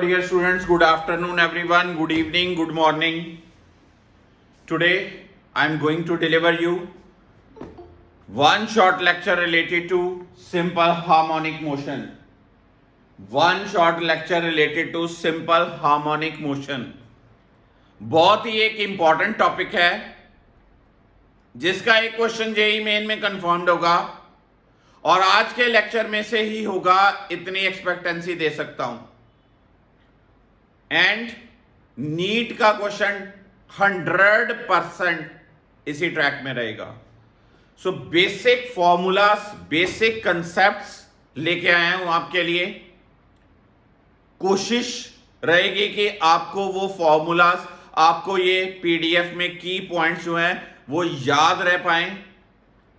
dear students, good afternoon everyone, good evening, good morning. Today I am going to deliver you one short lecture related to simple harmonic motion. One short lecture related to simple harmonic motion. बहुत ही एक important topic है जिसका एक question JEE main में confirmed होगा और आज के लेक्चर में से ही होगा, इतनी एक्सपेक्टेंसी दे सकता हूं। एंड नीट का क्वेश्चन 100% इसी ट्रैक में रहेगा। So basic formulas, basic concepts लेके आया हूं आपके लिए। कोशिश रहेगी कि आपको वो फॉर्मूलास, आपको ये पीडीएफ में की पॉइंट्स जो हैं वो याद रह पाएं।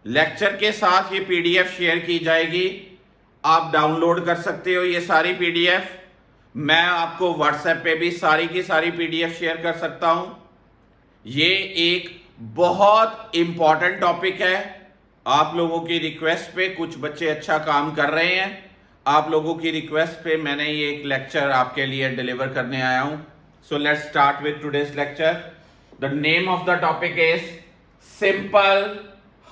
लेक्चर के साथ ये पीडीएफ शेयर की जाएगी, आप डाउनलोड कर सकते हो ये सारी पीडीएफ। मैं आपको व्हाट्सएप पे भी सारी की सारी पीडीएफ शेयर कर सकता हूं। ये एक बहुत इंपॉर्टेंट टॉपिक है। आप लोगों की रिक्वेस्ट पे कुछ बच्चे अच्छा काम कर रहे हैं, आप लोगों की रिक्वेस्ट पे मैंने ये एक लेक्चर आपके लिए डिलीवर करने आया हूं। So let's start with today's lecture. The name of the topic is simple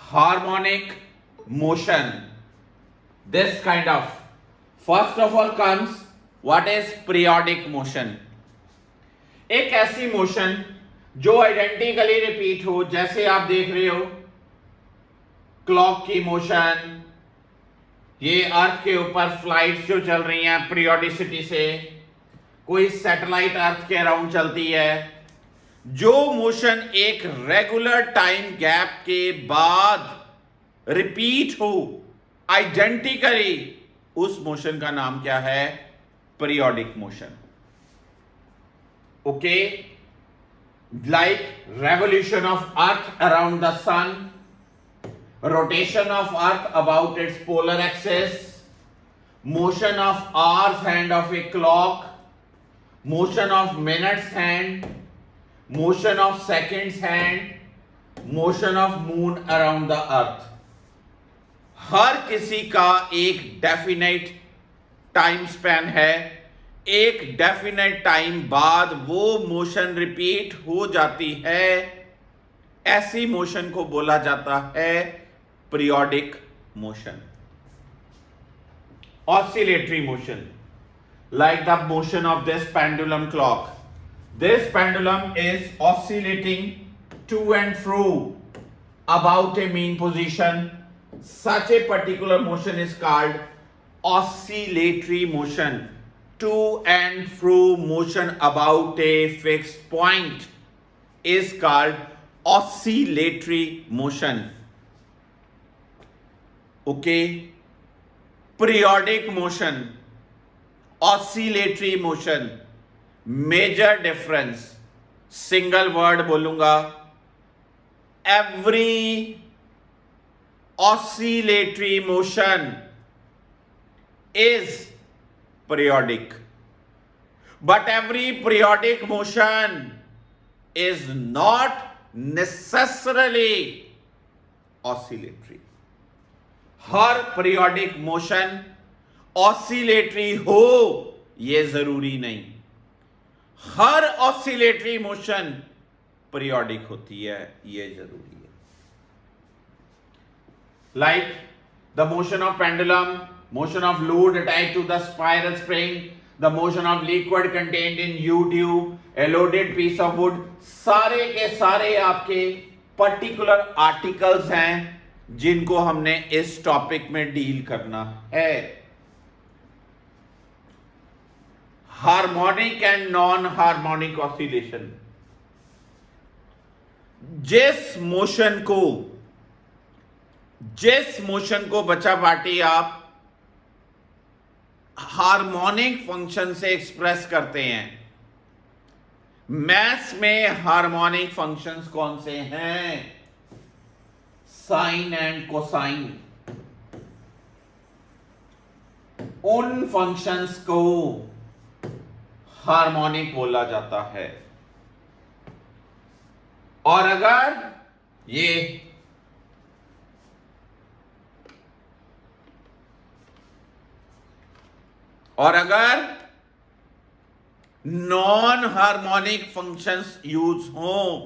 harmonic motion. This kind of, first of all comes what is periodic motion. एक ऐसी मोशन जो आइडेंटिकली रिपीट हो, जैसे आप देख रहे हो क्लॉक की मोशन, ये अर्थ के ऊपर फ्लाइट्स जो चल रही हैं पीरियोडिसिटी से, कोई सैटेलाइट अर्थ के अराउंड चलती है। जो मोशन एक रेगुलर टाइम गैप के बाद रिपीट हो आइडेंटिकली, उस मोशन का नाम क्या है? Periodic motion. Okay, like revolution of earth around the sun, rotation of earth about its polar axis, motion of hours hand of a clock, motion of minutes hand, motion of seconds hand, motion of moon around the earth। हर किसी का एक definite time span है, एक definite time बाद वो motion repeat हो जाती है। ऐसी मोशन को बोला जाता है periodic motion. Oscillatory motion, like the motion of this pendulum clock. This pendulum is oscillating to and fro about a mean position. Such a particular motion is called oscillatory motion. To and fro motion about a fixed point is called oscillatory motion. Okay? Periodic motion, oscillatory motion, major difference, single word बोलूंगा, every oscillatory motion is periodic, but every periodic motion is not necessarily oscillatory. हर periodic motion oscillatory हो यह जरूरी नहीं, हर oscillatory motion periodic होती है, यह जरूरी है। Like the motion of pendulum, motion of load tied to the spiral spring, the motion of liquid contained in U tube, a loaded piece of wood, सारे के सारे आपके पर्टिकुलर आर्टिकल्स हैं जिनको हमने इस टॉपिक में डील करना है। Harmonic and non harmonic oscillation, जिस मोशन को बच्चा पार्टी आप हार्मोनिक फंक्शन से एक्सप्रेस करते हैं। मैथ्स में हार्मोनिक फंक्शंस कौन से हैं? Sine and cosine. उन फंक्शंस को हार्मोनिक बोला जाता है। और अगर ये नॉन हार्मोनिक फंक्शंस यूज हों,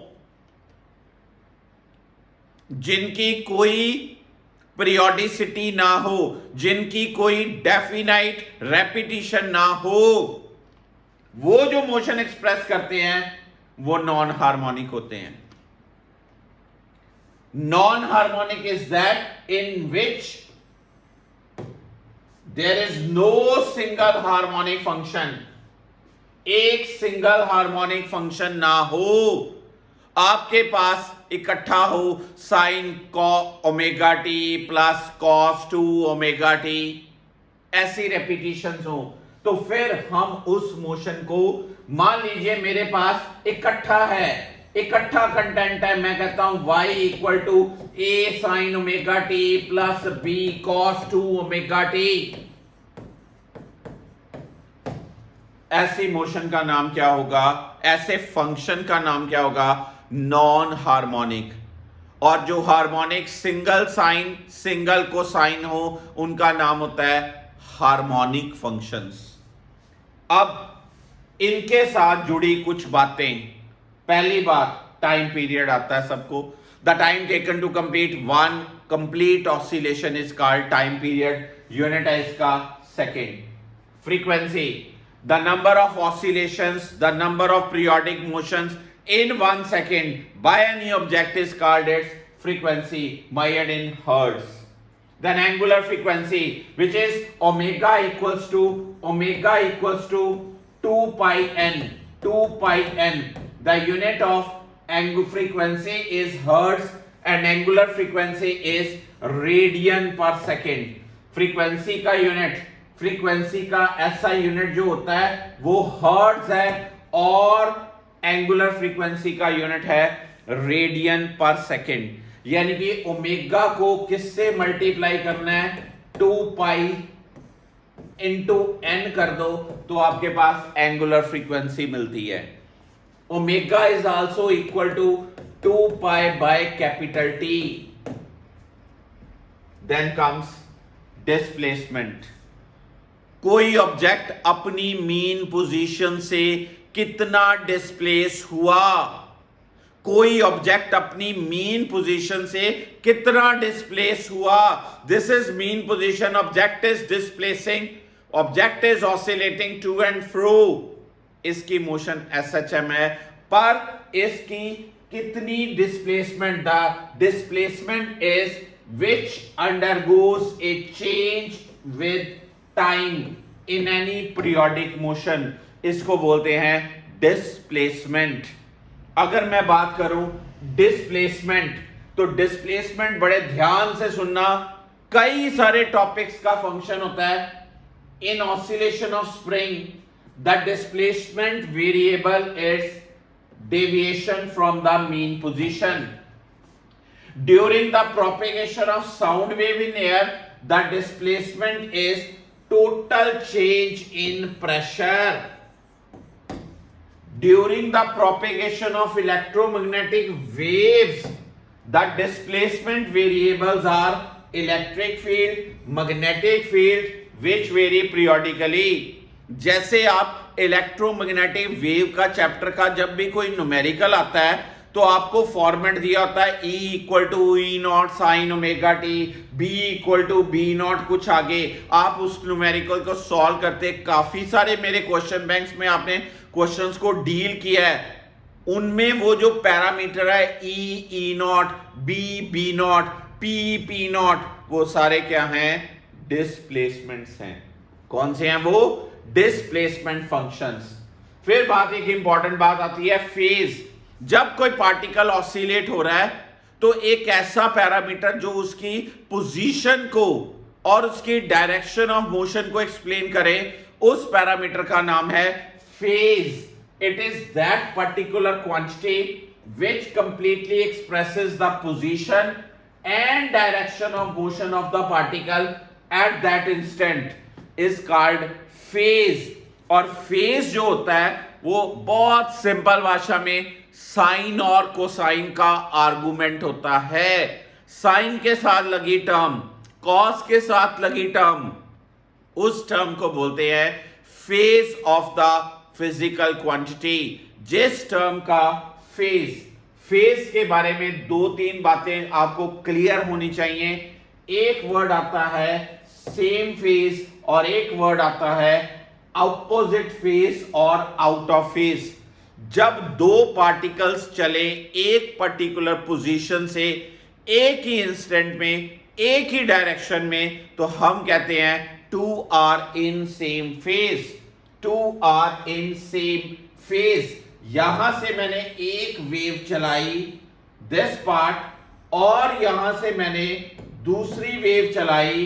जिनकी कोई पीरियोडिसिटी ना हो, जिनकी कोई डेफिनाइट रेपिटिशन ना हो, वो जो मोशन एक्सप्रेस करते हैं वो नॉन हार्मोनिक होते हैं। Non harmonic is that in which there is no single harmonic function, एक सिंगल हार्मोनिक फंक्शन ना हो, आपके पास इकट्ठा हो sine omega T plus cos 2 omega t, ऐसी रेपिटेशंस हो, तो फिर हम उस मोशन को, मान लीजिए मेरे पास इकट्ठा है, इकट्ठा कंटेंट है, मैं कहता हूं y equal to a sine omega T plus b cos 2 omega t, ऐसी मोशन का नाम क्या होगा, ऐसे फंक्शन का नाम क्या होगा, नॉन हार्मोनिक। और जो harmonic single sine single cosine हो उनका नाम होता है हार्मोनिक फंक्शंस। अब इनके साथ जुड़ी कुछ बातें, पहली बात टाइम पीरियड आता है सबको, the time taken to complete one complete oscillation is called time period, unit है इसका second. Frequency, the number of oscillations, the number of periodic motions in 1 second by any object is called its frequency, measured in hertz. Then angular frequency, which is omega equals to 2 pi n, 2 pi n. The unit of angular frequency is hertz and angular frequency is radian per second. Frequency का unit, frequency का ऐसा unit जो होता है वो hertz है और angular frequency का यूनिट है रेडियन पर सेकेंड। यानी कि ओमेगा को किससे मल्टीप्लाई करना है, 2 पाई इंटू एन कर दो तो आपके पास एंगुलर फ्रीक्वेंसी मिलती है। Omega is also equal to 2 pi by capital T. Then comes displacement. कोई ऑब्जेक्ट अपनी मीन पोजीशन से कितना डिस्प्लेस हुआ, कोई ऑब्जेक्ट अपनी मीन पोजीशन से कितना डिस्प्लेस हुआ, this is mean position, object is displacing, object is oscillating to and fro, इसकी मोशन एसएचएम है, पर इसकी कितनी displacement, the displacement is which undergoes a change with time in any periodic motion, इसको बोलते हैं डिस्प्लेसमेंट। अगर मैं बात करूं डिस्प्लेसमेंट, तो डिस्प्लेसमेंट बड़े ध्यान से सुनना, कई सारे टॉपिक्स का फंक्शन होता है। In oscillation of spring the displacement variable is deviation from the mean position. During the propagation of sound wave in air the displacement is total change in pressure. During the propagation of electromagnetic waves, the displacement variables are electric field, magnetic field, which vary periodically. जैसे आप electromagnetic wave का chapter का जब भी कोई numerical आता है तो आपको फॉर्मेट दिया होता है E equal to E naught sine omega t, B equal to B naught कुछ आगे, आप उस न्यूमेरिकल को सॉल्व करते, काफी सारे मेरे क्वेश्चन बैंक्स में आपने क्वेश्चंस को डील किया है, उनमें वो जो पैरामीटर है E naught, B naught, P naught, वो सारे क्या हैं, डिस्प्लेसमेंट्स हैं। कौन से हैं वो, डिस्प्लेसमेंट फंक्शंस। फिर बात, एक इंपॉर्टेंट बात आती है फेज। जब कोई पार्टिकल ऑसिलेट हो रहा है तो एक ऐसा पैरामीटर जो उसकी पोजीशन को और उसकी डायरेक्शन ऑफ मोशन को एक्सप्लेन करे, उस पैरामीटर का नाम है phase. It is that particular quantity which completely expresses the position and direction of motion of the particle at that instant is called phase. और phase जो होता है वो बहुत सिंपल भाषा में साइन और कोसाइन का आर्गुमेंट होता है। साइन के साथ लगी टर्म, कॉस के साथ लगी टर्म, उस टर्म को बोलते हैं phase of the physical quantity. जिस टर्म का फेज के बारे में 2-3 बातें आपको क्लियर होनी चाहिए। एक वर्ड आता है सेम फेज और एक वर्ड आता है अपोजिट फेज और आउट ऑफ फेज। जब दो पार्टिकल्स चले एक पर्टिकुलर पोजीशन से एक ही इंस्टेंट में एक ही डायरेक्शन में, तो हम कहते हैं two are in same phase, two are in same phase. यहां से मैंने एक वेव चलाई दिस पार्ट, और यहां से मैंने दूसरी वेव चलाई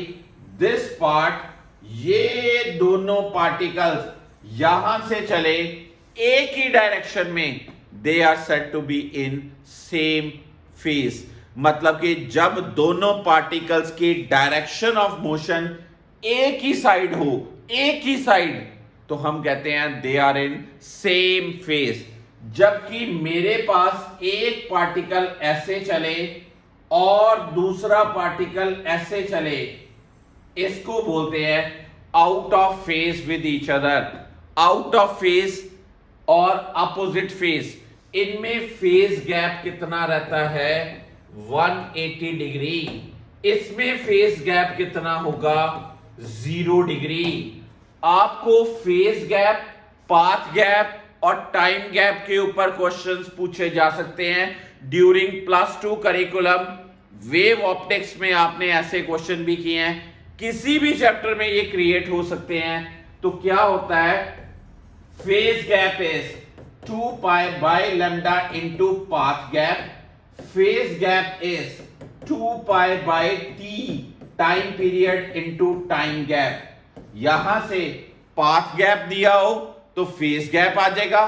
दिस पार्ट। ये दोनों पार्टिकल्स यहां से चले एक ही डायरेक्शन में, they are said to be in same phase. मतलब कि जब दोनों पार्टिकल्स की डायरेक्शन ऑफ मोशन एक ही साइड हो, एक ही साइड, तो हम कहते हैं they are in same phase. जबकि मेरे पास एक पार्टिकल ऐसे चले और दूसरा पार्टिकल ऐसे चले, इसको बोलते हैं out of phase with each other. Out of phase और अपोजिट फेज, इनमें फेज गैप कितना रहता है? 180 डिग्री। इसमें फेज गैप कितना होगा? 0 डिग्री। आपको फेज गैप, पाथ गैप और टाइम गैप के ऊपर क्वेश्चंस पूछे जा सकते हैं ड्यूरिंग +2 करिकुलम। वेव ऑप्टिक्स में आपने ऐसे क्वेश्चन भी किए हैं, किसी भी चैप्टर में ये क्रिएट हो सकते हैं। तो क्या होता है? Phase gap is 2 pi by lambda into path gap. Phase gap is 2 pi bye T time period into time gap. यहां से पाथ गैप दिया हो तो फेज गैप आ जाएगा,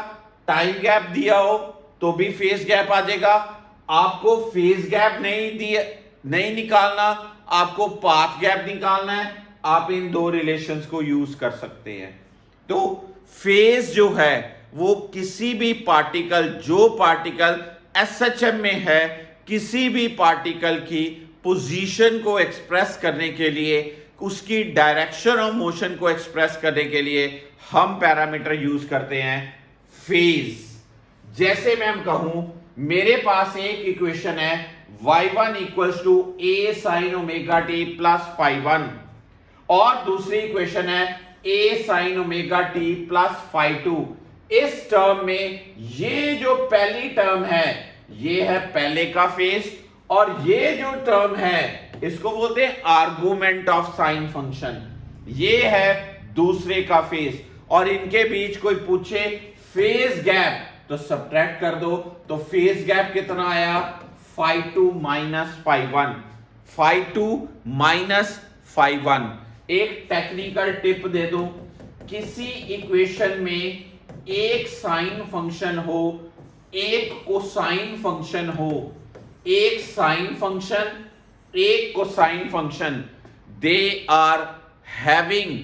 टाइम गैप दिया हो तो भी फेज गैप आ जाएगा। आपको फेज गैप नहीं निकालना, आपको पाथ गैप निकालना है, आप इन दो रिलेशंस को यूज कर सकते हैं। तो फेज जो है वो किसी भी पार्टिकल, जो पार्टिकल एसएचएम में है, किसी भी पार्टिकल की पोजीशन को एक्सप्रेस करने के लिए, उसकी डायरेक्शन ऑफ मोशन को एक्सप्रेस करने के लिए हम पैरामीटर यूज करते हैं फेज। जैसे मैं कहूं मेरे पास एक इक्वेशन है y1 equals to a sin omega t plus phi1, और दूसरी इक्वेशन है a sin omega t plus phi2। इस टर्म में ये जो पहली टर्म है ये है पहले का फेज, और ये जो टर्म है इसको बोलते हैं आर्गुमेंट ऑफ साइन फंक्शन, ये है दूसरे का फेज। और इनके बीच कोई पूछे फेज गैप तो सब्ट्रैक्ट कर दो, तो फेज गैप कितना आया? phi2 minus phi1, phi2 minus phi1। एक टेक्निकल टिप दे दूं, किसी इक्वेशन में एक साइन फंक्शन हो, एक कोसाइन फंक्शन हो, एक साइन फंक्शन, एक cosine function, they are having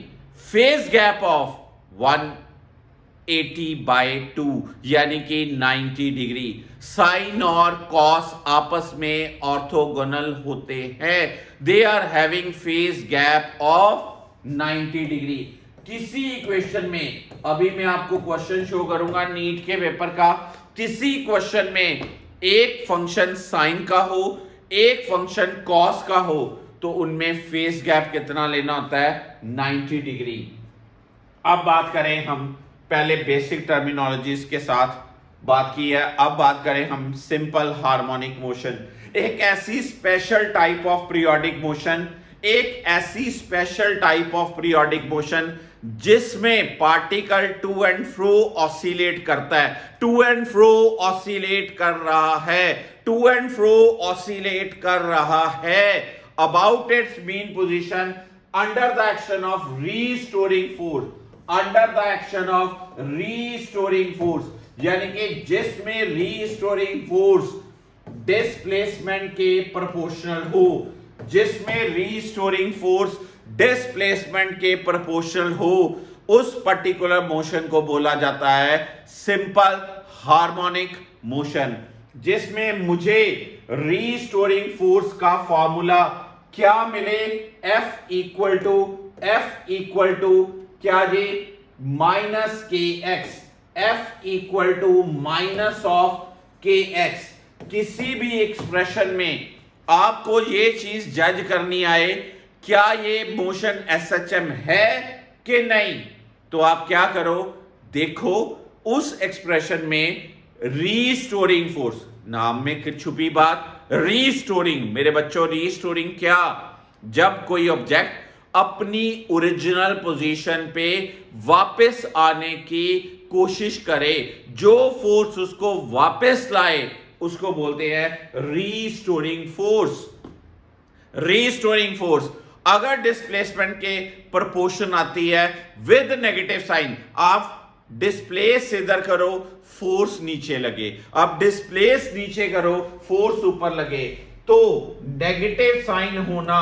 phase gap of 180/2 यानी कि 90 डिग्री। साइन और कॉस आपस में ऑर्थोगोनल होते हैं, they are having phase gap of 90 degree. किसी इक्वेशन में, अभी मैं आपको क्वेश्चन शो करूंगा नीट के पेपर का, किसी क्वेश्चन में एक फंक्शन साइन का हो, एक फंक्शन कॉस का हो, तो उनमें फेज गैप कितना लेना होता है? 90 डिग्री। अब बात करें, हम पहले बेसिक टर्मिनोलॉजीज के साथ बात की है, अब बात करें हम सिंपल हार्मोनिक मोशन। एक ऐसी special type of periodic motion, एक ऐसी special type of periodic motion जिसमें particle to and fro oscillate करता है, टू एंड फ्रो ऑसिलेट कर रहा है, टू एंड फ्रो ऑसिलेट कर रहा है about it's mean position under the action of restoring force, under the action of restoring force, यानी कि जिसमें रीस्टोरिंग फोर्स डिस्प्लेसमेंट के प्रोपोर्शनल हो, जिसमें रीस्टोरिंग फोर्स डिस्प्लेसमेंट के प्रोपोर्शनल हो, उस पर्टिकुलर मोशन को बोला जाता है सिंपल हार्मोनिक मोशन। जिसमें मुझे रीस्टोरिंग फोर्स का फॉर्मूला क्या मिले? F इक्वल टू क्या जी? -kx। F equal to minus of k x. किसी भी एक्सप्रेशन में आपको ये चीज जज करनी आए, क्या ये मोशन एसएचएम है कि नहीं, तो आप क्या करो, देखो उस एक्सप्रेशन में रीस्टोरिंग फोर्स, नाम में छुपी बात रीस्टोरिंग। मेरे बच्चों रीस्टोरिंग क्या, जब कोई ऑब्जेक्ट अपनी ओरिजिनल पोजीशन पे वापस आने की कोशिश करे, जो फोर्स उसको वापस लाए उसको बोलते हैं रीस्टोरिंग फोर्स। रीस्टोरिंग फोर्स अगर डिस्प्लेसमेंट के प्रोपोर्शन आती है विद नेगेटिव साइन, आप डिस्प्लेस इधर करो फोर्स नीचे लगे, अब डिस्प्लेस नीचे करो फोर्स ऊपर लगे, तो नेगेटिव साइन होना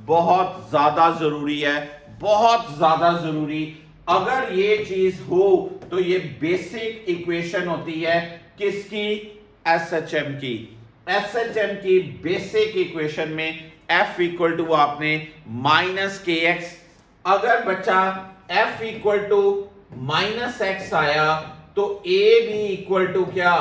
बहुत ज्यादा जरूरी है, बहुत ज्यादा जरूरी। अगर ये चीज हो तो ये बेसिक इक्वेशन होती है किसकी, एसएचएम की। एसएचएम की बेसिक इक्वेशन में F इक्वल टू आपने माइनस के एक्स, अगर बच्चा F equal to minus x आया तो A भी इक्वल टू क्या,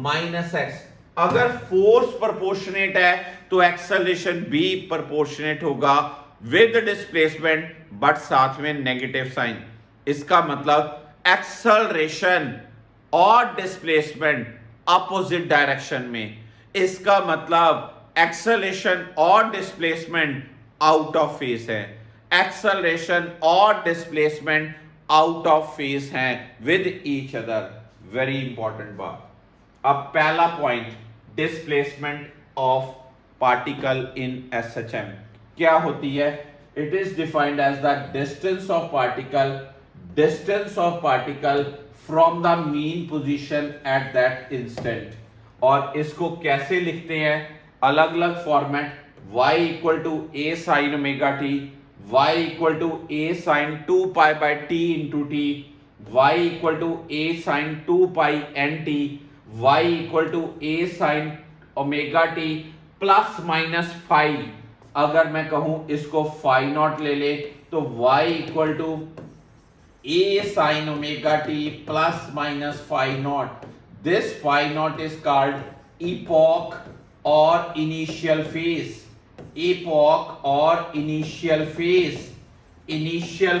माइनस एक्स। अगर फोर्स प्रोपोर्शनेट है तो एक्सेलरेशन भी प्रोपोर्शनेट होगा विद डिस्प्लेसमेंट बट साथ में नेगेटिव साइन। इसका मतलब एक्सेलरेशन और डिस्प्लेसमेंट अपोजिट डायरेक्शन में, इसका मतलब एक्सेलरेशन और डिस्प्लेसमेंट आउट ऑफ फेज है, एक्सेलरेशन और डिस्प्लेसमेंट आउट ऑफ फेज हैं with each other. Very important बात। अब पहला point, displacement of particle in SHM क्या होती है, it is defined as the distance of particle from the mean position at that instant. और इसको कैसे लिखते हैं, अलग अलग format, y equal to a sine omega t, y equal to a sine 2 pi by t into t, y equal to a sine 2 pi n t, y equal to a sine omega T plus minus five. अगर मैं कहूं इसको phi not ले ले तो y equal to a sine omega T plus minus phi not. This phi not is called epoch और initial phase. Epoch और initial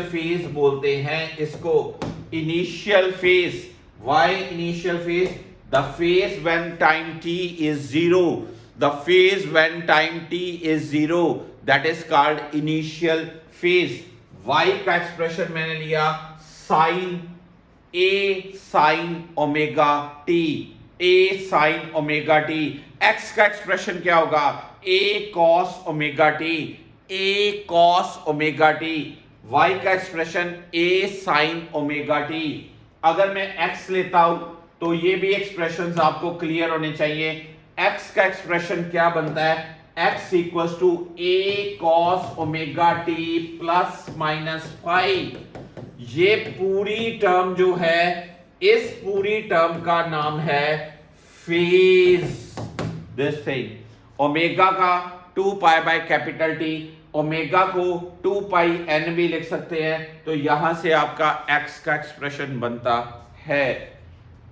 phase बोलते हैं इसको, initial phase. Why initial phase, the phase when time t is 0, the phase when time t is 0, that is called initial phase। y का expression मैंने लिया sine a sine omega t, a sine omega t। x का expression क्या होगा, a cos omega t, a cos omega t। y का expression a sine omega t। अगर मैं x लेता हूं तो ये भी एक्सप्रेशंस आपको क्लियर होने चाहिए। x का एक्सप्रेशन क्या बनता है, x equals to a cos omega t plus minus five. ये पूरी टर्म जो है, इस पूरी टर्म का नाम है फेज। दिस थिंग ओमेगा का 2 pi by capital T, omega को 2 पाई एन भी लिख सकते हैं, तो यहां से आपका x का एक्सप्रेशन बनता है।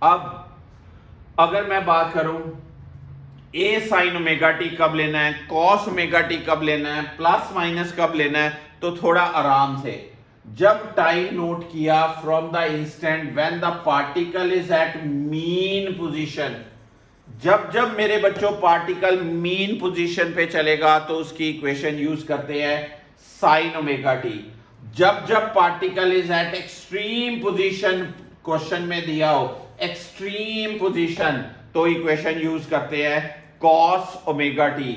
अब अगर मैं बात करूं a साइन ओमेगा टी कब लेना है, cos ओमेगा टी कब लेना है, प्लस माइनस कब लेना है, तो थोड़ा आराम से, जब टाइम नोट किया from the instant when the particle is at mean position. जब मेरे बच्चों पार्टिकल मीन पोजीशन पे चलेगा तो उसकी इक्वेशन यूज करते हैं साइन ओमेगा टी। जब particle is at extreme position, question में दिया हो एक्सट्रीम पोजीशन, तो इक्वेशन यूज करते हैं cos omega t.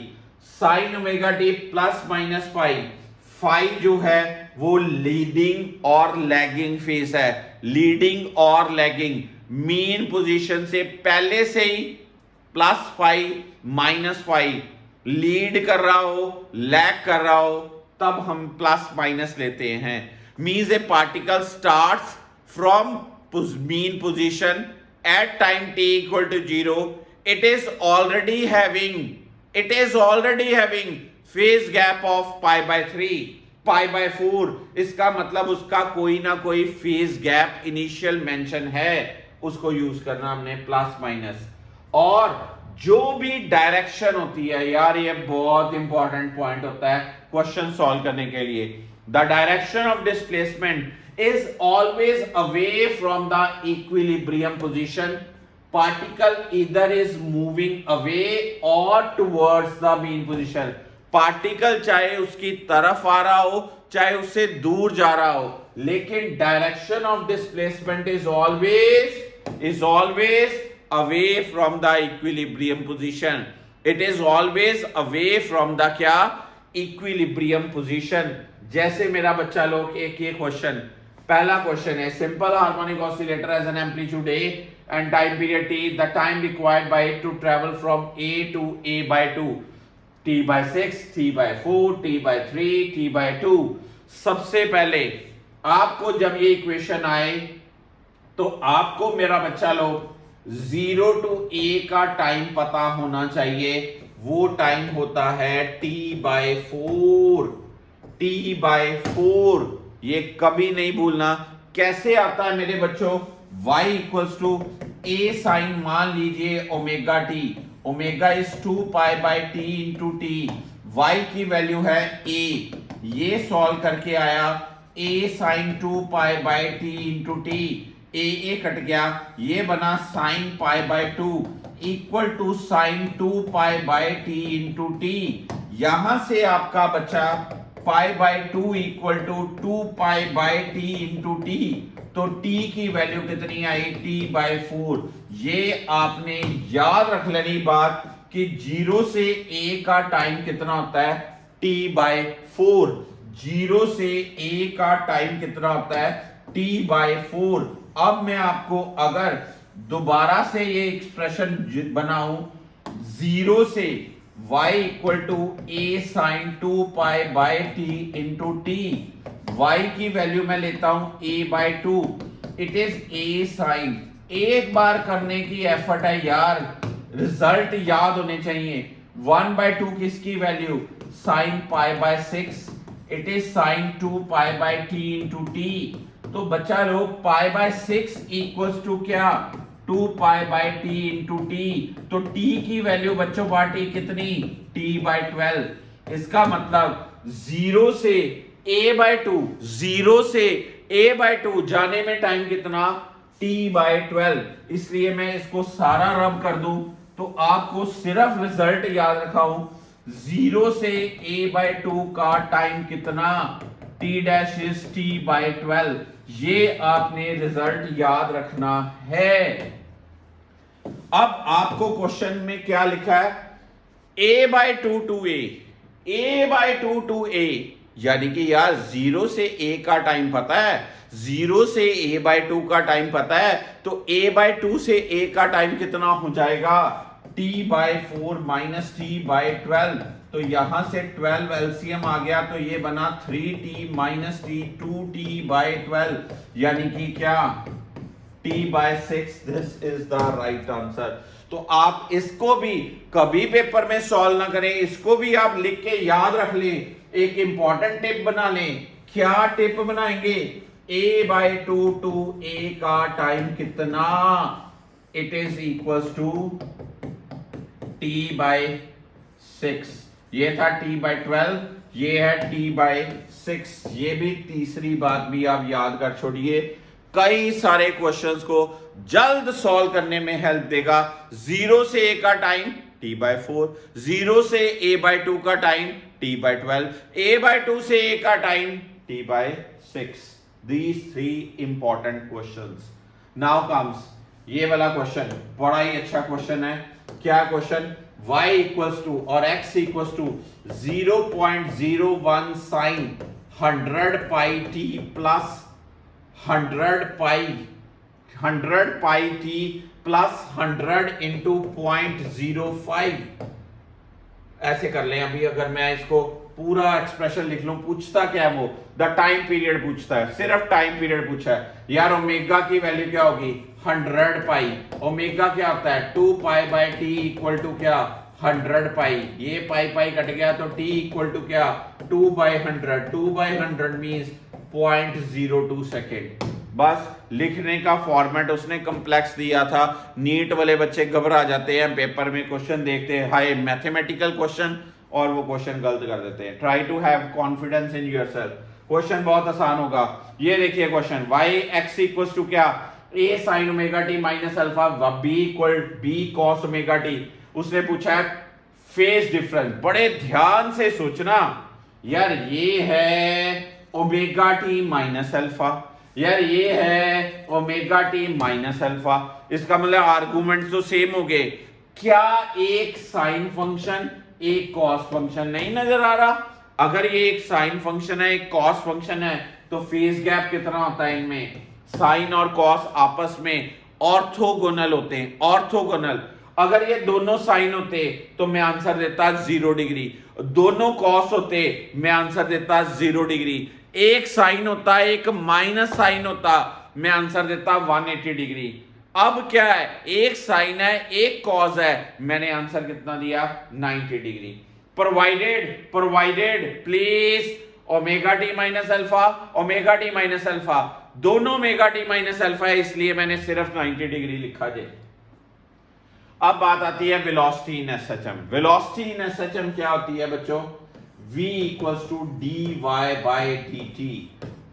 Sine omega T plus minus five, five जो है वो लीडिंग और लैगिंग फेज है, लीडिंग और लैगिंग। मीन पोजीशन से पहले से ही plus five minus five, lead कर रहा हो लैग कर रहा हो, तब हम प्लस माइनस लेते हैं। Means A particle starts from mean position at time t equal to 0, it is already having phase gap of pi by 3, pi by 4। इसका मतलब उसका कोई ना कोई फेज गैप इनिशियल मेंशन है। उसको यूज करना हमने प्लस माइनस। और जो भी डायरेक्शन होती है यार, ये बहुत इंपॉर्टेंट पॉइंट होता है क्वेश्चन सॉल्व करने के लिए। The direction of displacement is always away from the equilibrium position. Particle इधर इज मूविंग अवे और towards the mean position. Particle चाहे उसकी तरफ आ रहा हो चाहे उससे दूर जा रहा हो, लेकिन direction of displacement is always away from the equilibrium position. It is always away from the क्या, इक्विलिब्रियम पोजीशन। जैसे मेरा बच्चा लोग एक ये क्वेश्चन, पहला क्वेश्चन है simple harmonic oscillator has an amplitude A and time period t, the time required by it to travel from A to A by 2, t by 6, t by 4, t by 3, t by 2। सबसे पहले आपको जब ये equation आए तो आपको मेरा बच्चा लोग 0 to A का टाइम पता होना चाहिए। वो टाइम होता है t by 4, t by 4। ये कभी नहीं भूलना। कैसे आता है मेरे बच्चों, y equals to a sine, मान लीजिए omega t, omega is 2 pi by t into t, y की वैल्यू है a। ये सॉल्व करके आया a sine 2 pi by t into t, a cut गया, ये बना sine pi by 2 equal to sine 2 pi by t into t. यहां से आपका बचा pi by 2 equal to 2 pi by t into T. तो t की वैल्यू कितनी आई, t बाई 4। ये आपने याद रख लेनी बात कि 0 से a का टाइम कितना होता है, t बाई 4। 0 से a का टाइम कितना होता है, t बाई 4। अब मैं आपको अगर दोबारा से ये एक्सप्रेशन बनाऊं, 0 से y equal to a sine 2 pi by t into t, y की वैल्यू मैं लेता हूं a by 2, it is a sine. एक बार करने की एफर्ट है यार, रिजल्ट याद होने चाहिए। 1 बाई 2 किसकी value, sign pi by 6, it is sine 2 pi by t into T. तो बच्चा लोग पाई बाई 6 इक्वल्स टू क्या, 2 pi by t into T. तो t की वैल्यू बच्चों पार्टी कितनी, t बाई 12। इसका मतलब 0 से a बाई 2, 0 से a बाई 2 जाने में टाइम कितना, t बाई 12। इसलिए मैं इसको सारा रब कर दूं तो आपको सिर्फ रिजल्ट याद रखाऊं, 0 से a बाई 2 का टाइम कितना, t dash is t by 12। ये आपने रिजल्ट याद रखना है। अब आपको क्वेश्चन में क्या लिखा है, a by 2 to a by 2 to a, यानी कि यार 0 से a का टाइम पता है, 0 से a बाई 2 का टाइम पता है, तो a बाई 2 से a का टाइम कितना हो जाएगा, t by 4 minus t by 12। तो यहां से 12 एलसीएम आ गया, तो ये बना 3t minus t 2t by 12, यानी कि क्या, t by 6। This is the right answer. तो आप इसको भी कभी पेपर में सॉल्व ना करें, इसको भी आप लिख के याद रख लें, एक इंपॉर्टेंट टिप बना लें। क्या टिप बनाएंगे, a बाई 2 टू a का टाइम कितना, it is equals to t by 6। ये था t बाई 12, ये है t बाई 6। ये भी तीसरी बात भी आप याद कर छोड़िए, कई सारे क्वेश्चंस को जल्द सॉल्व करने में हेल्प देगा। 0 से a का टाइम t बाई 4, 0 से a बाई 2 का time t by 12, a by 2 से a का time t by 6। These 3 important questions. Now comes ये वाला क्वेश्चन, बड़ा ही अच्छा क्वेश्चन है। क्या क्वेश्चन, y इक्वल्स टू और x equals to 0.01 sine 100 pi t plus 100 pi t plus 100 into 0.05। ऐसे कर लें। अभी अगर मैं इसको पूरा एक्सप्रेशन लिख लूं, पूछता क्या है वो, द टाइम पीरियड पूछता है, सिर्फ टाइम पीरियड पूछा है। यार ओमेगा की वैल्यू क्या होगी, 100 पाई। ओमेगा क्या होता है, 2 pi by t equal to क्या, 100 पाई। ये पाई पाई कट गया तो t इक्वल टू क्या, 2 बाई 100। 2 by 100 means 0.02 second. बस लिखने का फॉर्मेट उसने कॉम्प्लेक्स दिया था। नीट वाले बच्चे घबरा जाते हैं, पेपर में क्वेश्चन देखते हैं हाय मैथमेटिकल क्वेश्चन, और वो क्वेश्चन गलत कर देते हैं। Try to have confidence in yourself, question बहुत आसान होगा। ये देखिए question, y x equals to क्या, a sin omega t minus alpha b equal b cos omega t। उसने पूछा है फेज डिफरेंस, बड़े ध्यान से सोचना यार, ये है ओमेगा टी माइनस अल्फा, यार ये है ओमेगा टी माइनस अल्फा, इसका मतलब आर्गुमेंट तो सेम हो गए। क्या एक साइन फंक्शन एक कॉस फंक्शन नहीं नजर आ रहा? अगर ये एक साइन फंक्शन है एक कॉस फंक्शन है तो फेज गैप कितना होता है इनमें? साइन और कॉस आपस में ऑर्थोगोनल होते हैं, ऑर्थोगोनल। अगर ये दोनों साइन होते तो मैं आंसर देता 0 डिग्री, दोनों कॉस होते मैं आंसर देता 0 डिग्री, एक साइन होता एक माइनस साइन होता मैं आंसर देता 180 डिग्री। अब क्या है, एक साइन है एक कॉस है, मैंने आंसर कितना दिया 90 degree. Provided please omega T minus alpha, omega T minus alpha, दोनों ओमेगा टी माइनस अल्फा है, इसलिए मैंने सिर्फ 90 डिग्री लिखा जे। अब बात आती है velocity in SHM. Velocity in SHM क्या होती है बच्चों? v equals to dy by dt।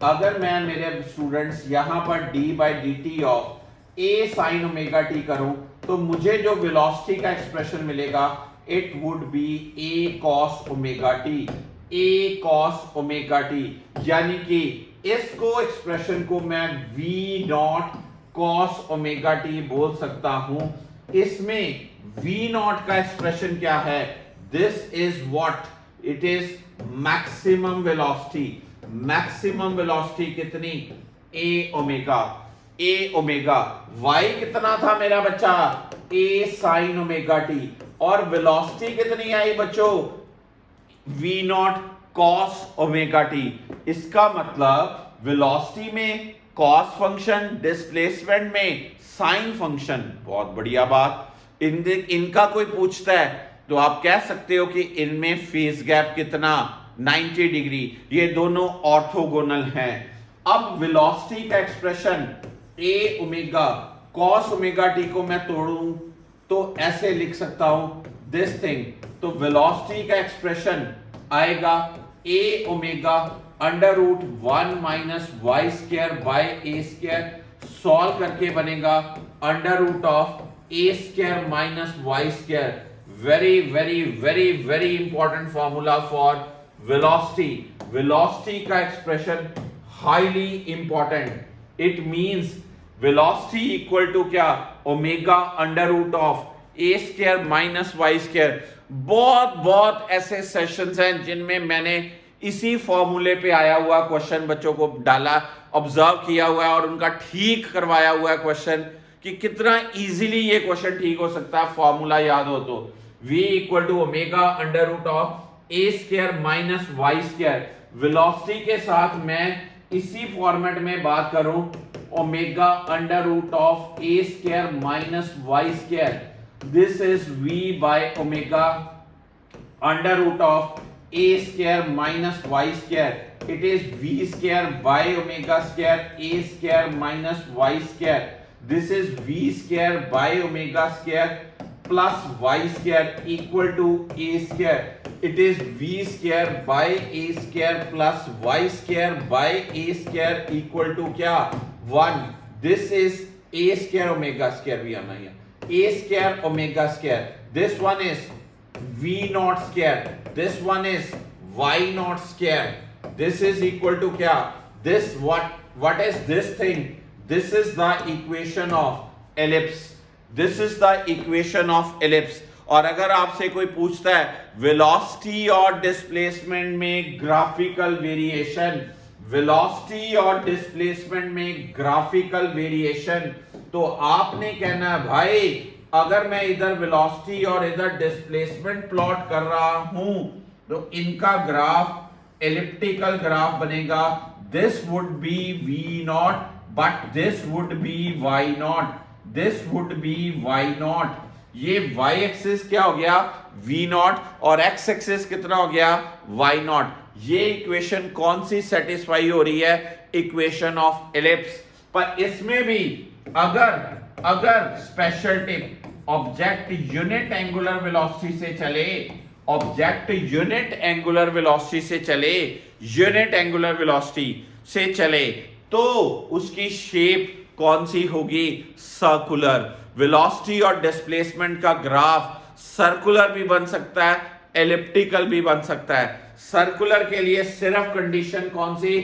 अगर मैं मेरे स्टूडेंट्स यहां पर d by dt of a sin omega t करूं तो मुझे जो वेलोसिटी का एक्सप्रेशन मिलेगा it would be a cos omega t, a cos omega t, यानी कि इसको एक्सप्रेशन को मैं v naught cos omega t बोल सकता हूं। इसमें v नॉट का एक्सप्रेशन क्या है? This is what it is maximum velocity. Maximum velocity कितनी? a omega, a omega. y कितना था मेरा बच्चा? a sin omega t। और वेलोसिटी कितनी आई बच्चों? v naught cos omega t। इसका मतलब वेलोसिटी में cos फंक्शन, डिस्प्लेसमेंट में साइन फंक्शन। बहुत बढ़िया बात। इनका कोई पूछता है तो आप कह सकते हो कि इनमें फेज गैप कितना? 90 डिग्री, ये दोनों ऑर्थोगोनल हैं। अब वेलोसिटी का expression a omega cos omega t को मैं तोड़ूं तो ऐसे लिख सकता हूं दिस थिंग। तो वेलोसिटी का एक्सप्रेशन आएगा a omega under root 1 minus Y square by a square, solve करके बनेगा under root of a square minus Y square. Very very very very important formula for velocity. Velocity का expression highly important. It means velocity equal to क्या? Omega under root of a square minus Y square. बहुत ऐसे sessions हैं जिनमें मैंने इसी फॉर्मूले पे आया हुआ क्वेश्चन बच्चों को डाला, ऑब्जर्व किया हुआ है और उनका ठीक करवाया हुआ है क्वेश्चन कि कितना इजीली ये क्वेश्चन ठीक हो सकता है फॉर्मूला याद हो तो। v equal to omega under root of a square minus Y square. Velocity के साथ मैं इसी फॉर्मेट में बात करूं, omega under root of a square minus Y square, this is v by omega under root of a square minus y square. It is v square by omega square a square minus y square. This is v square by omega square plus y square equal to a square. It is v square by a square plus y square by a square equal to क्या? 1. This is a square omega square भी आना है, a square omega square. This one is v naught square, this one is y naught square, this is equal to क्या? This what is this thing? This is the equation of ellipse. This is the equation of ellipse. और अगर आपसे कोई पूछता है velocity और displacement में graphical variation, velocity और डिस्प्लेसमेंट में ग्राफिकल वेरिएशन, तो आपने कहना है भाई अगर मैं इधर वेलोसिटी और इधर डिस्प्लेसमेंट प्लॉट कर रहा हूं तो इनका ग्राफ एलिप्टिकल ग्राफ बनेगा। This would be v not but this would be y not, this would be y not. ये y एक्सिस क्या हो गया? v नॉट, और x एक्सिस कितना हो गया? y not. ये इक्वेशन कौन सी सेटिस्फाई हो रही है? Equation of ellipse. पर इसमें भी अगर special tip object unit angular velocity से चले, ऑब्जेक्ट यूनिट एंगुलर वेलोसिटी से चले, यूनिट एंगुलर वेलोसिटी से चले, तो उसकी शेप कौन सी होगी? सर्कुलर। वेलोसिटी और डिस्प्लेसमेंट का ग्राफ सर्कुलर भी बन सकता है, एलिप्टिकल भी बन सकता है। सर्कुलर के लिए सिर्फ कंडीशन कौन सी?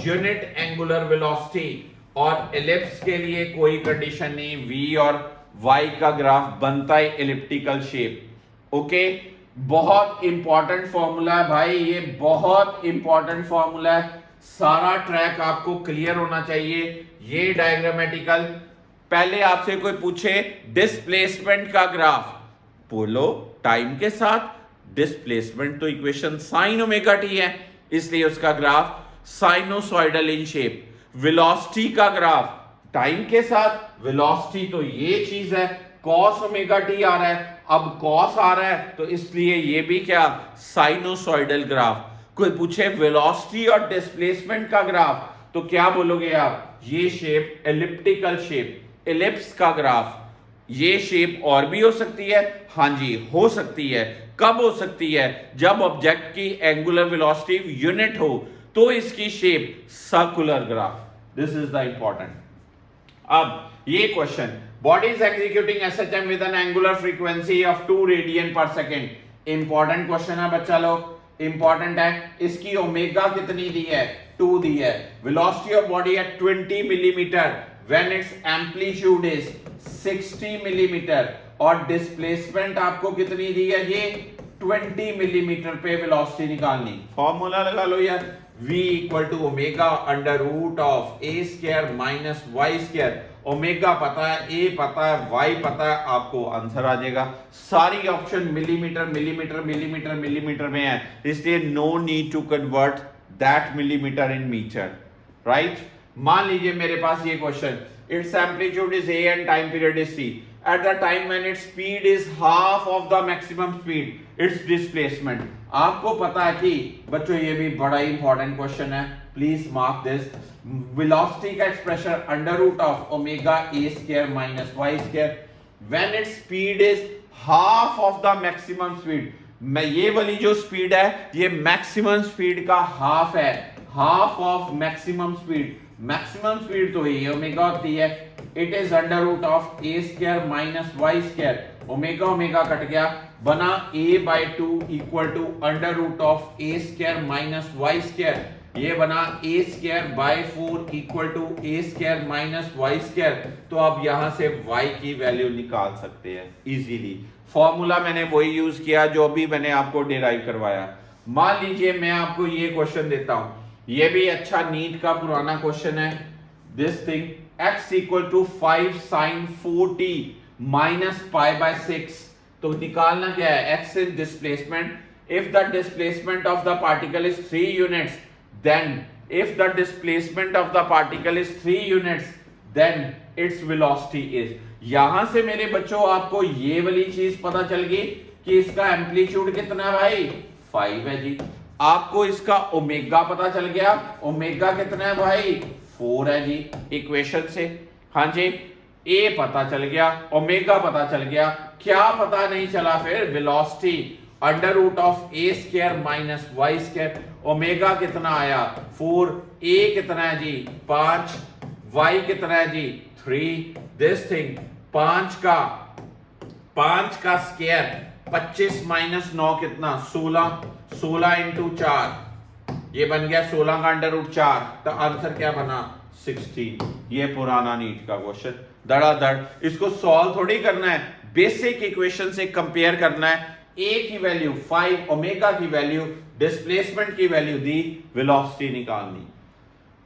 यूनिट एंगुलर वेलोसिटी, और एलिप्स के लिए कोई कंडीशन नहीं, v और y का ग्राफ बनता है एलिप्टिकल शेप। ओके, बहुत इंपॉर्टेंट फॉर्मूला है भाई, ये बहुत इंपॉर्टेंट फॉर्मूला है, सारा ट्रैक आपको क्लियर होना चाहिए। ये डायग्रामेटिकल, पहले आपसे कोई पूछे डिस्प्लेसमेंट का ग्राफ, बोलो टाइम के साथ डिस्प्लेसमेंट तो इक्वेशन साइन ओमेगा टी है, इसलिए उसका graph sinusoidal in shape. Velocity का ग्राफ टाइम के साथ, वेलोसिटी तो ये चीज है, कॉस ओमेगा टी आ रहा है, अब कॉस आ रहा है तो इसलिए ये भी क्या? Sinusoidal graph. कोई पूछे वेलोसिटी और डिस्प्लेसमेंट का ग्राफ, तो क्या बोलोगे आप? ये शेप एलिप्टिकल शेप, एलिप्स का ग्राफ। ये शेप और भी हो सकती है, हां जी हो सकती है। कब हो सकती है? जब ऑब्जेक्ट की एंगुलर वेलोसिटी यूनिट हो, तो इसकी shape circular graph. This is the important. अब ये question, body is executing SHM with N angular frequency of 2 radian पर सेकेंड। इंपॉर्टेंट क्वेश्चन है बच्चा लोग, इंपॉर्टेंट है। इसकी ओमेगा कितनी दी है? 2 दी है। Velocity of body at 20 millimetre when it's amplitude is 60 millimetre, और डिस्प्लेसमेंट आपको कितनी दी है? ये 20 मिलीमीटर पे वेलोसिटी निकालनी। फॉर्मूला लगा लो यार, v equal to omega under root of a square minus Y square. Omega पता है, a पता है, y पता है, आपको आंसर आ जाएगा। सारी option millimetre millimetre millimetre millimetre में है, इसलिए no need to convert that millimetre in metre, right. मान लीजिए मेरे पास ये क्वेश्चन, it's amplitude is a and time period is c, at the time when its speed is half of the maximum speed, its displacement। आपको पता है कि बच्चों ये भी बड़ा इंपॉर्टेंट क्वेश्चन है, प्लीज मार्क दिस। वेलोसिटी का expression under root of omega a square minus Y square when it's speed is half of the maximum speed. मैं ये वाली जो स्पीड है ये मैक्सिमम स्पीड का हाफ है, half of maximum speed. Maximum speed तो ये ओमेगा होती है। It is under root of a square minus Y square, omega omega cut गया, बना a/2 equal to under root of a square minus Y square, ये बना a square by 4 equal to A square minus Y square. तो अब यहां से y की value निकाल सकते हैं इजीली। फॉर्मूला मैंने वही यूज किया जो भी मैंने आपको डिराइव करवाया। मान लीजिए मैं आपको ये क्वेश्चन देता हूं, ये भी अच्छा नीट का पुराना क्वेश्चन है। This thing x equal to 5 sine 4t minus pi by 6, तो निकालना क्या है? x is displacement. If the displacement of the particle is 3 units, then if the displacement of the particle is 3 units, then its velocity is। यहां से मेरे बच्चों आपको ये वाली चीज पता चल गई कि इसका एम्पलीट्यूड कितना है भाई? 5 है जी। आपको इसका ओमेगा पता चल गया, ओमेगा कितना है भाई? 4 है जी इक्वेशन से। हाँ जी, ए पता चल गया, ओमेगा पता चल गया, क्या पता नहीं चला फिर? Velocity under root of a square minus Y square. Omega कितना आया? 4, ए कितना है जी? 5, वाई कितना है जी? 3। दिस थिंग 5 का स्क्वायर 25 माइनस 9 कितना? 16, 16 इंटू 4, ये बन गया 16 का अंडर रूट 4, तो आंसर क्या बना? 16। ये पुराना नीट का क्वेश्चन, धड़ाधड़ इसको सॉल्व थोड़ी करना है, बेसिक इक्वेशन से कंपेयर करना है। ए की वैल्यू 5, ओमेगा की वैल्यू, डिस्प्लेसमेंट की वैल्यू दी, वेलोसिटी निकालनी।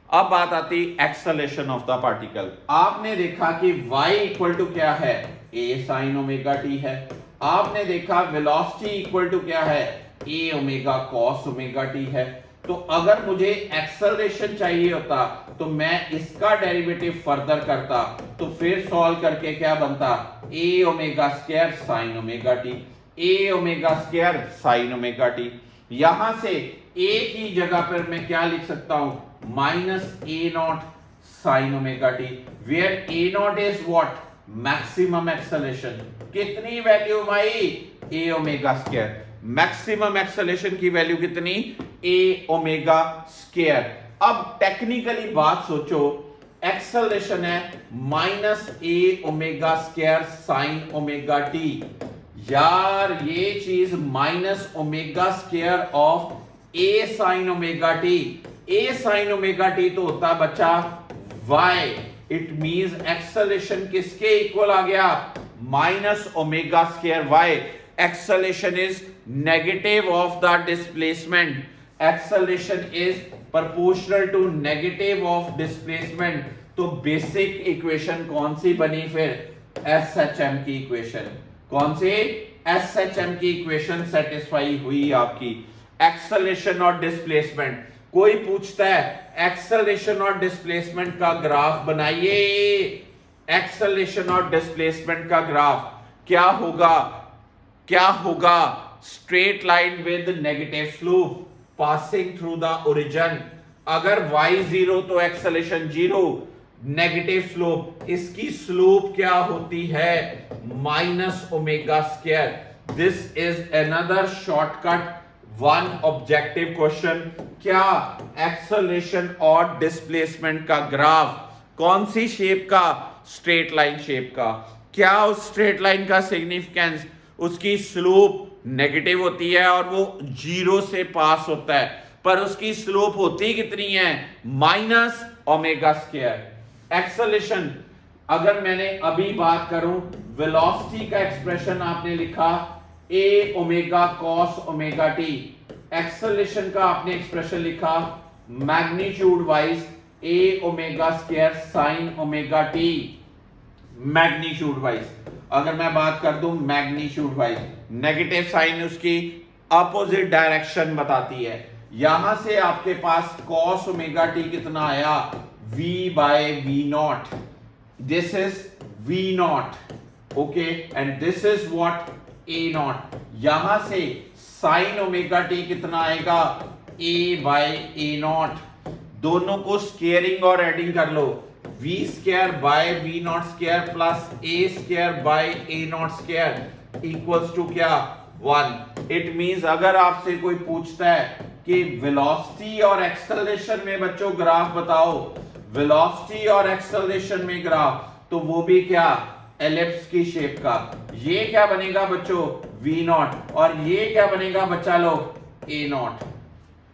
अब बात आती एक्सेलरेशन ऑफ द पार्टिकल। आपने देखा कि y इक्वल टू क्या है? a साइन ओमेगा t है। आपने देखा वेलोसिटी इक्वल टू क्या है? a omega cos omega t है। तो अगर मुझे एक्सेलरेशन चाहिए होता तो मैं इसका डेरिवेटिव फर्दर करता, तो फिर सॉल्व करके क्या बनता? a omega square sine omega t, a omega square sine omega t। यहां से a की जगह पर मैं क्या लिख सकता हूं? Minus a naught sine omega t, where a naught is what, maximum acceleration. कितनी वैल्यू भाई, a omega square. Maximum acceleration की वैल्यू कितनी, ए ओमेगा स्क्वायर। अब टेक्निकली बात सोचो, एक्सेलरेशन है minus a omega square sine omega t. यार ये चीज minus omega square of a sine omega t, a sine omega t तो होता है बच्चा y, इट मींस एक्सेलरेशन किसके इक्वल आ गया, minus omega square y। Acceleration is negative of the displacement, acceleration is proportional to negative of displacement. तो basic equation कौन सी बनी फिर, एसएचएम की इक्वेशन। कौन सी, एसएचएम की इक्वेशन सेटिस्फाई हुई आपकी। एक्सेलरेशन और डिस्प्लेसमेंट, कोई पूछता है एक्सेलरेशन और डिस्प्लेसमेंट का ग्राफ बनाइए, एक्सेलरेशन और डिस्प्लेसमेंट का ग्राफ क्या होगा, क्या होगा, straight line with negative slope passing through the origin. अगर y 0 तो एक्सेलरेशन 0, नेगेटिव स्लोप, इसकी स्लोप क्या होती है, minus omega square. This is another shortcut, one objective question. क्या, एक्सेलरेशन और डिस्प्लेसमेंट का ग्राफ, कौन सी शेप का, स्ट्रेट लाइन शेप का। क्या उस स्ट्रेट लाइन का सिग्निफिकेंस, उसकी स्लोप नेगेटिव होती है और वो 0 से पास होता है, पर उसकी स्लोप होती कितनी है, माइनस ओमेगा स्क्वायर। एक्सेलरेशन, अगर मैंने अभी बात करूं, वेलोसिटी का एक्सप्रेशन आपने लिखा a omega cos omega t, acceleration का आपने एक्सप्रेशन लिखा magnitude wise a omega square sine omega t. Magnitude wise अगर मैं बात कर दूं, मैग्नीट्यूड वाइज नेगेटिव साइन उसकी अपोजिट डायरेक्शन बताती है। यहां से आपके पास कॉस ओमेगा टी कितना आया, v by v naught, this is v naught, okay, and this is what, a naught. यहां से साइन ओमेगा टी कितना आएगा, a बाय a नॉट। दोनों को स्क्वायरिंग और एडिंग कर लो, v square by v naught square plus a square by a naught square equals to क्या, 1। इट मींस अगर आपसे कोई पूछता है कि वेलोसिटी और एक्सेलरेशन में बच्चों ग्राफ बताओ, वेलोसिटी और एक्सेलरेशन में ग्राफ, तो वो भी क्या, एलिप्स की शेप का। ये क्या बनेगा बच्चों, v नॉट, और ये क्या बनेगा बच्चा लोग, a नॉट।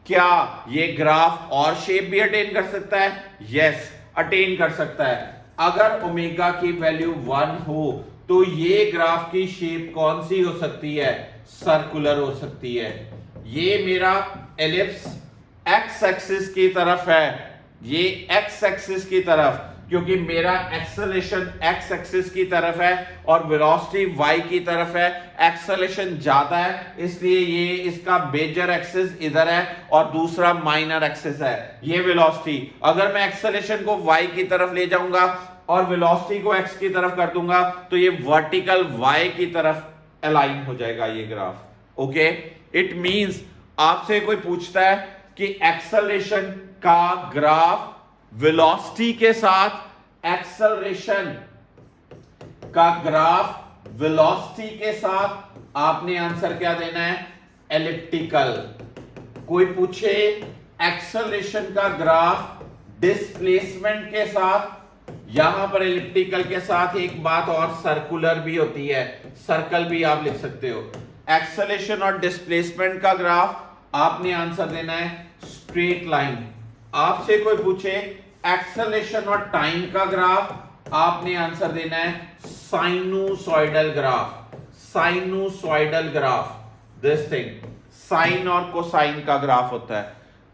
क्या ये ग्राफ और शेप भी अटेन कर सकता है, यस अटेन कर सकता है। अगर ओमेगा की वैल्यू 1 हो तो ये ग्राफ की शेप कौन सी हो सकती है, सर्कुलर हो सकती है। ये मेरा एलिप्स एक्स एक्सिस की तरफ है, ये एक्स एक्सिस की तरफ, क्योंकि मेरा एक्सेलरेशन एक्स एक्सिस की तरफ है और वेलोसिटी वाई की तरफ है। एक्सेलरेशन ज्यादा है इसलिए ये इसका मेजर एक्सिस इधर है और दूसरा माइनर एक्सिस है, ये वेलोसिटी। अगर मैं एक्सेलरेशन को वाई की तरफ ले जाऊंगा और वेलोसिटी को एक्स की तरफ कर दूंगा तो ये वर्टिकल वाई की तरफ अलाइन हो जाएगा ये ग्राफ। ओके, इट मींस आपसे कोई पूछता है कि एक्सेलरेशन का ग्राफ वेलोसिटी के साथ, एक्सेलरेशन का ग्राफ वेलोसिटी के साथ, आपने आंसर क्या देना है, एलिप्टिकल। कोई पूछे एक्सेलरेशन का ग्राफ डिस्प्लेसमेंट के साथ, यहां पर एलिप्टिकल के साथ एक बात और, सर्कुलर भी होती है, सर्कल भी आप लिख सकते हो। एक्सेलरेशन और डिस्प्लेसमेंट का ग्राफ आपने आंसर देना है स्ट्रेट लाइन। आपसे कोई पूछे एक्सेलरेशन और टाइम का ग्राफ, आपने आंसर देना है sinusoidal graph, sinusoidal graph, this thing, sine और कोसाइन का ग्राफ होता है।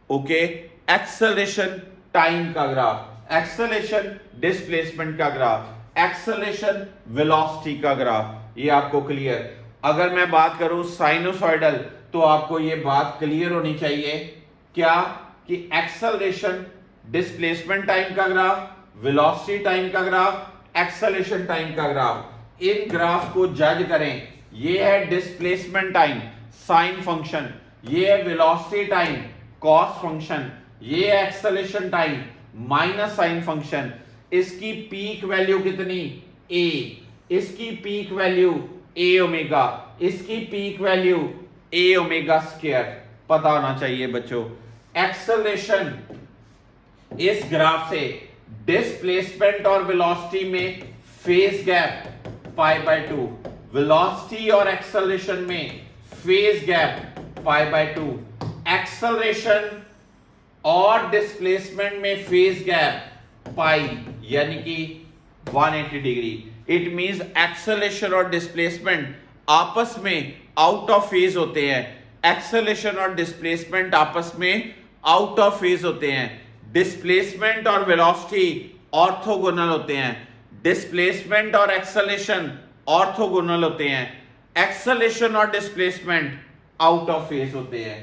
ओके, एक्सेलरेशन टाइम का ग्राफ, एक्सेलरेशन डिस्प्लेसमेंट का ग्राफ, एक्सेलरेशन वेलोसिटी का ग्राफ, ये आपको क्लियर। अगर मैं बात करूं साइनूसॉइडल तो आपको ये बात क्लियर होनी चाहिए क्या, कि एक्सेलरेशन डिस्प्लेसमेंट टाइम का ग्राफ, वेलोसिटी टाइम का ग्राफ, एक्सेलरेशन टाइम का ग्राफ, इन ग्राफ को जज करें। ये है डिस्प्लेसमेंट टाइम साइन फंक्शन, ये है वेलोसिटी टाइम कॉस फंक्शन, ये है acceleration time minus sine function, इसकी पीक वैल्यू कितनी a, इसकी पीक वैल्यू a ओमेगा, इसकी peak value a omega square पता होना चाहिए बच्चों। एक्सेलरेशन इस ग्राफ से डिस्प्लेसमेंट और वेलोसिटी में phase gap pi by 2, velocity और एक्सेलरेशन में phase gap pi by 2, acceleration और डिस्प्लेसमेंट में फेज गैप पाई यानी कि 180 डिग्री। इट मींस एक्सेलरेशन और डिस्प्लेसमेंट आपस में आउट ऑफ फेज होते हैं, एक्सेलरेशन और डिस्प्लेसमेंट आपस में आउट ऑफ फेज होते हैं, डिस्प्लेसमेंट और वेलोसिटी ऑर्थोगोनल होते हैं, डिस्प्लेसमेंट और एक्सेलरेशन ऑर्थोगोनल होते हैं, एक्सेलरेशन और डिस्प्लेसमेंट आउट ऑफ फेज होते हैं।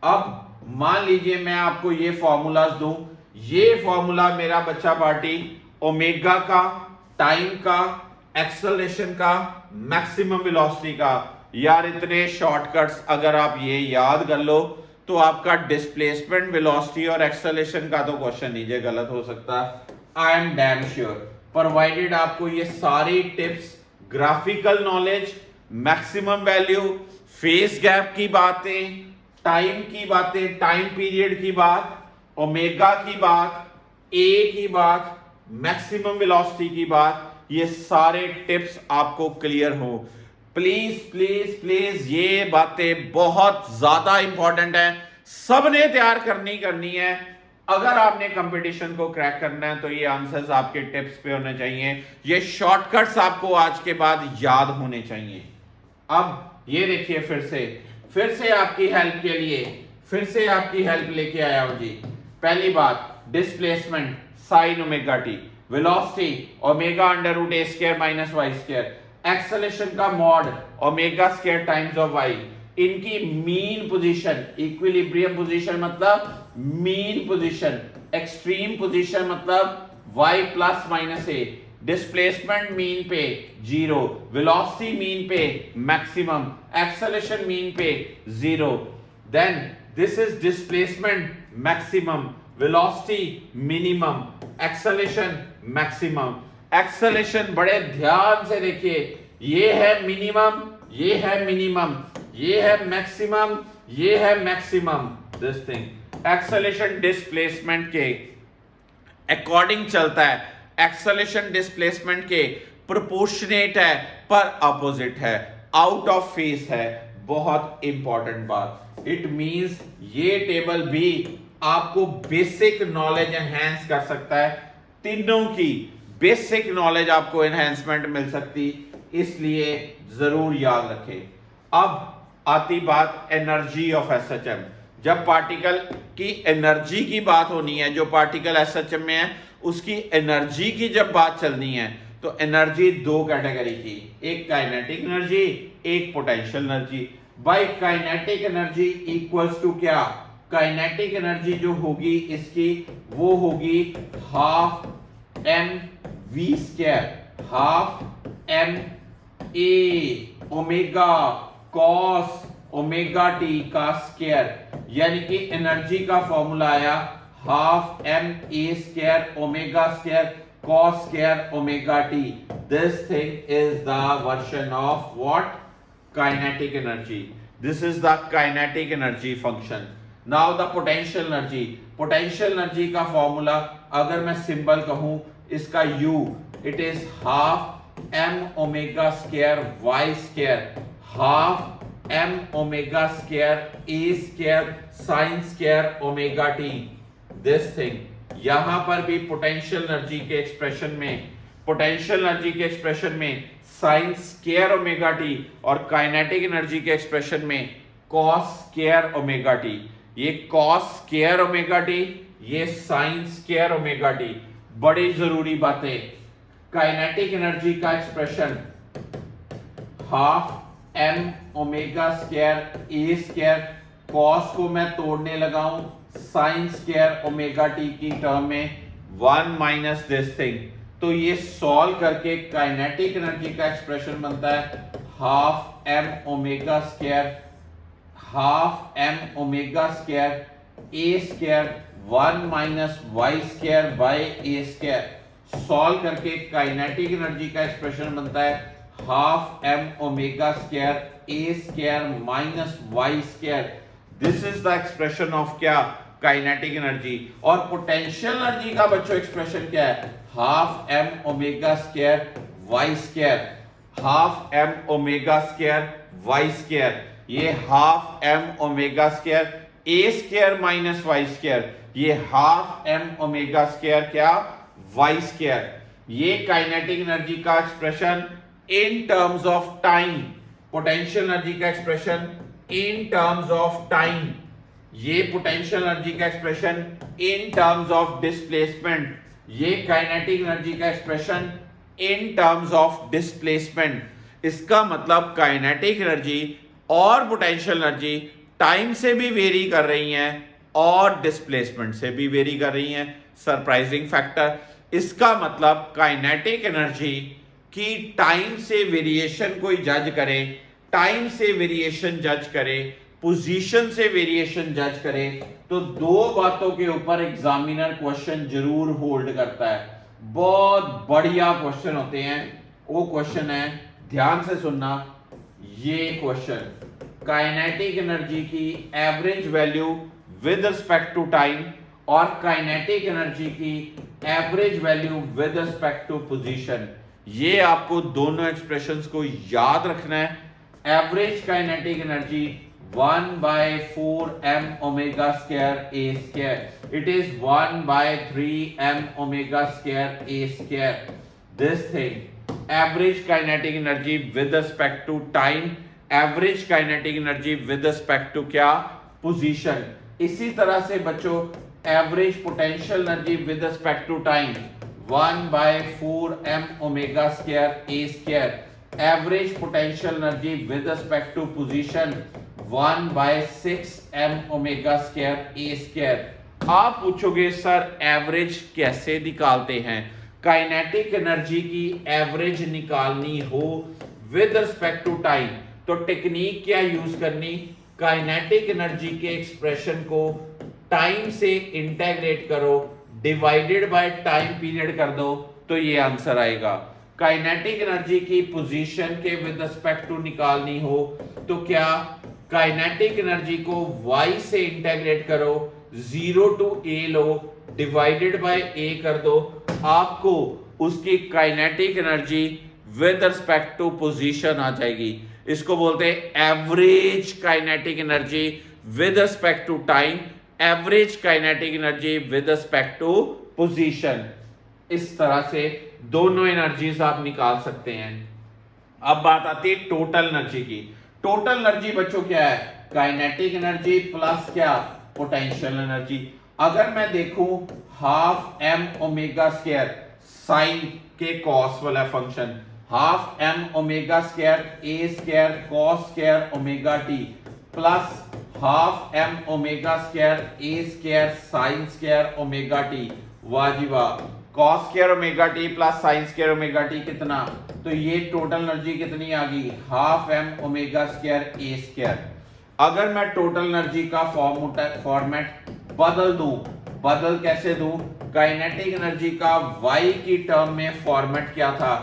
अब मान लीजिए मैं आपको ये फॉर्मूलाज दूं, ये फॉर्मूला मेरा बच्चा पार्टी ओमेगा का, टाइम का, एक्सेलरेशन का, मैक्सिमम वेलोसिटी का। यार इतने शॉर्टकट्स अगर आप ये याद कर लो तो आपका डिस्प्लेसमेंट, वेलोसिटी और एक्सेलरेशन का तो क्वेश्चन नीचे गलत हो सकता। I am damn sure, provided आपको ये सारी tips, graphical knowledge, maximum value, phase gap की बातें, टाइम की बातें, टाइम पीरियड की बात, ओमेगा की बात, ए की बात, मैक्सिमम वेलोसिटी की बात, ये सारे टिप्स आपको क्लियर हो। प्लीज प्लीज प्लीज ये बातें बहुत ज्यादा इंपॉर्टेंट है, सबने तैयार करनी है। अगर आपने कंपटीशन को क्रैक करना है तो ये आंसर्स आपके टिप्स पे होने चाहिए, ये शॉर्टकट्स आपको आज के बाद याद होने चाहिए। अब ये देखिए फिर से आपकी हेल्प के लिए फिर से आपकी हेल्प लेके आया हूं जी। पहली बात displacement sine omega t, velocity omega under root a square minus Y square, acceleration का mod omega square times of y, इनकी मीन पोजीशन, इक्विलिब्रियम पोजीशन मतलब मीन पोजीशन, एक्सट्रीम पोजीशन मतलब y plus minus a, displacement mean पे 0, velocity mean पे maximum, acceleration mean पे 0, then this is displacement maximum, velocity minimum, acceleration maximum. Acceleration बड़े ध्यान से देखिए, ये है मिनिमम, ये है मिनिमम, ये है मैक्सिमम, ये है maximum. This thing acceleration displacement के अकॉर्डिंग चलता है, एक्सेलरेशन डिस्प्लेसमेंट के प्रोपोर्शनेट है पर अपोजिट है, आउट ऑफ फेज है। बहुत इंपॉर्टेंट बात, इट मींस ये टेबल भी आपको बेसिक नॉलेज एनहेंस कर सकता है, तीनों की बेसिक नॉलेज आपको एनहेंसमेंट मिल सकती, इसलिए जरूर याद रखें। अब आती बात एनर्जी ऑफ एसएचएम। जब पार्टिकल की एनर्जी की बात होनी है, जो पार्टिकल एसएचएम में है उसकी एनर्जी की जब बात चलनी है तो एनर्जी दो कैटेगरी की, एक काइनेटिक एनर्जी, एक potential energy. By kinetic energy equals to क्या, काइनेटिक एनर्जी जो होगी इसकी वो होगी half m v square, half m a omega cos omega t का स्क्वायर, यानी कि एनर्जी का फॉर्मूला आया half m a square omega square cos square omega t. This thing is the version of what, kinetic energy. This is the kinetic energy function. Now the potential energy. Potential energy का formula अगर मैं symbol कहूं इसका U, it is half M omega square Y square, half M omega square A square sine square omega t. This thing यहां पर भी potential energy के expression में, पोटेंशियल एनर्जी के एक्सप्रेशन में साइन स्क्वायर ओमेगा टी और kinetic energy के expression में कॉस स्क्वायर ओमेगा टी। ये कॉस स्क्वायर ओमेगा टी, ये साइन स्क्वायर ओमेगा टी। बड़ी जरूरी बातें, काइनेटिक एनर्जी का expression half M omega square ए स्क्वायर, कॉस को मैं तोड़ने लगा हूं साइन स्क्वायर ओमेगा टी की टर्म में, 1 माइनस दिस थिंग। तो ये सॉल्व करके काइनेटिक एनर्जी का एक्सप्रेशन बनता है half M omega square, half M omega square A square 1 minus Y square by a square. Solve करके काइनेटिक एनर्जी का एक्सप्रेशन बनता है half M omega square A square minus Y square. This is the expression of क्या, kinetic energy. और potential energy का बच्चों expression क्या है, half M omega square Y square, half M omega square Y square. ये half M omega square ए square minus Y square, ये half M omega square क्या, y square. ये kinetic energy का expression in terms of time, potential energy का expression in terms of time, ये potential energy का expression in terms of displacement, ये kinetic energy का expression in terms of displacement. इसका मतलब काइनेटिक एनर्जी और पोटेंशियल एनर्जी टाइम से भी वेरी कर रही हैं और डिस्प्लेसमेंट से भी वेरी कर रही हैं। Surprising factor. इसका मतलब काइनेटिक एनर्जी की टाइम से वेरिएशन कोई जज करे, टाइम से वेरिएशन जज करे, पोजीशन से वेरिएशन जज करे, तो दो बातों के ऊपर एग्जामिनर क्वेश्चन जरूर होल्ड करता है। बहुत बढ़िया क्वेश्चन होते हैं। वो क्वेश्चन है, ध्यान से सुनना, ये क्वेश्चन काइनेटिक एनर्जी की average value with respect to time और काइनेटिक एनर्जी की average value with respect to position. ये आपको दोनों एक्सप्रेशंस को याद रखना है। Average kinetic energy 1 by 4 m omega square a square. It is 1 by 3 m omega square a square. This thing, average kinetic energy with respect to time, average kinetic energy with respect to क्या, position। इसी तरह से बच्चों average potential energy with respect to time 1 by 4 m omega square a square, average potential energy with respect to position 1 by 6 m omega square a square। आप पूछोगे sir average कैसे निकालते हैं? काइनेटिक एनर्जी की एवरेज निकालनी हो with respect to time तो technique क्या यूज करनी? काइनेटिक एनर्जी के एक्सप्रेशन को टाइम से इंटेग्रेट करो, डिवाइडेड बाय टाइम पीरियड कर दो तो ये आंसर आएगा। काइनेटिक एनर्जी की पोजीशन के विद रिस्पेक्ट टू निकालनी हो तो क्या, काइनेटिक एनर्जी को y से इंटेग्रेट करो, 0 टू a लो, डिवाइडेड बाय a कर दो, आपको उसकी kinetic energy with respect to position आ जाएगी। इसको बोलते हैं average kinetic energy with respect to time, average kinetic energy with respect to position. इस तरह से दोनों एनर्जीज आप निकाल सकते हैं। अब बात आती है टोटल एनर्जी की। टोटल एनर्जी बच्चों क्या है? काइनेटिक एनर्जी प्लस क्या, पोटेंशियल एनर्जी। अगर मैं देखूं half M omega square sine के कॉस वाला function, half M omega square ए square cos square omega T plus half M omega square ए square sine square omega T. वाह जी वाह, cos square omega T plus sine square omega T कितना? तो ये total energy कितनी आ गई? Half M omega square ए square. अगर मैं टोटल एनर्जी का फॉर्मेट बदल दूं, बदल कैसे दूं? काइनेटिक एनर्जी का y की टर्म में फॉर्मेट क्या था?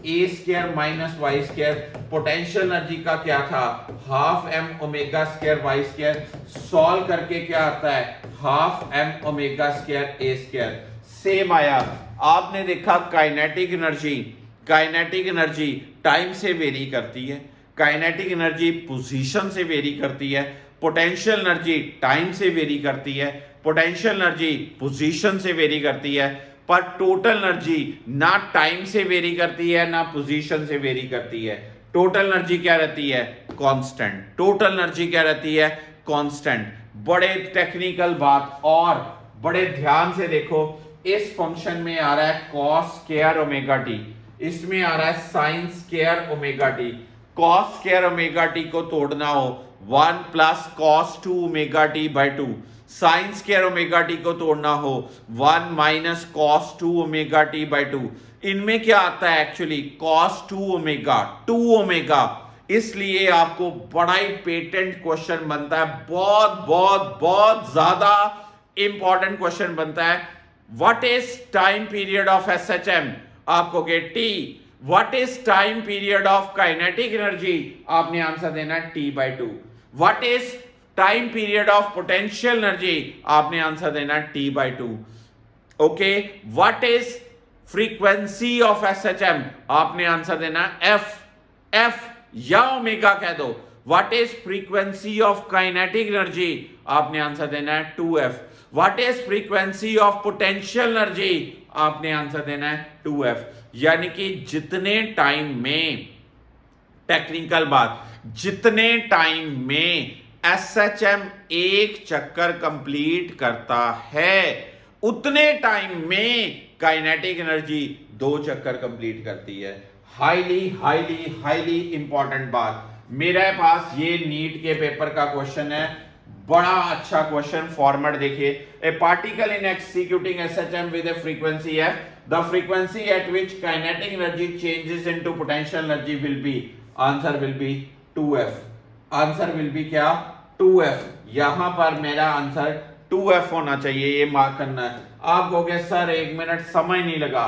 A square minus Y square. Potential energy का क्या था? Half M omega square Y square. Solve करके क्या आता है? हाफ एम ओमेगा स्क्वायर ए स्क्वायर। सेम आया। आपने देखा काइनेटिक एनर्जी टाइम से वेरी करती है, काइनेटिक एनर्जी पोजीशन से वेरी करती है, पोटेंशियल एनर्जी टाइम से वेरी करती है, पोटेंशियल एनर्जी पोजीशन से वेरी करती है, पर टोटल एनर्जी ना टाइम से वेरी करती है ना पोजीशन से वेरी करती है। टोटल एनर्जी क्या रहती है? कांस्टेंट। टोटल एनर्जी क्या रहती है? कांस्टेंट। बड़े टेक्निकल बात, और बड़े ध्यान से देखो, इस फंक्शन में आ रहा है कॉस स्क्वायर ओमेगा टी, इसमें आ रहा है sine square omega t. Cos square omega t को तोड़ना हो 1 plus cos 2 omega t by 2, sine square omega t को तोड़ना हो 1 minus cos 2 omega t by 2। इनमें क्या आता है एक्चुअली? कॉस 2 ओमेगा, 2 ओमेगा, इसलिए आपको बड़ा ही पेटेंट क्वेश्चन बनता है, बहुत बहुत बहुत ज्यादा इंपॉर्टेंट क्वेश्चन बनता है। What is time period of SHM? आपको T. What is time period of kinetic energy? आपने आंसर देना है T/2। What is time period of potential energy? आपने आंसर देना है T/2। Okay, what is frequency of SHM? आपने answer देना है एफ या ओमेगा कह दो। What is frequency of kinetic energy? आपने आंसर देना है 2F। What is frequency of potential energy? आपने आंसर देना है 2F। यानी कि जितने टाइम में, टेक्निकल बात, जितने टाइम में एसएचएम एक चक्कर कंप्लीट करता है उतने टाइम में काइनेटिक एनर्जी 2 चक्कर कंप्लीट करती है। हाईली हाईली हाईली इंपॉर्टेंट बात। मेरे पास ये नीट के पेपर का क्वेश्चन है, बड़ा अच्छा क्वेश्चन। फॉर्मेट देखिए, ए particle in executing SHM with A frequency F, the frequency eight which kinetic energy changes into potential energy will be, answer will be 2F। Answer will be क्या? 2F। यहां पर मेरा answer 2F होना चाहिए, ये mark करना है। आप कहोगे सर 1 मिनट समझ नहीं लगा,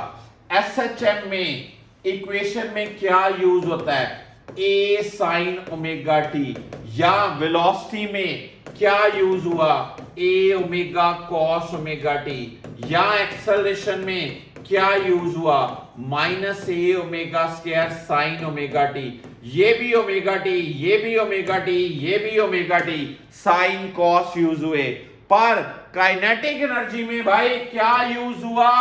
एसएचएम में इक्वेशन में क्या यूज होता है? A sin omega T. या वेलोसिटी में क्या यूज हुआ? A omega cos omega T. या एक्सेलरेशन में क्या यूज हुआ? -A omega square sin omega t. ये भी ओमेगा टी, ये भी ओमेगा टी, ये भी omega t, sine cos use हुए। पर काइनेटिक एनर्जी में भाई क्या यूज हुआ?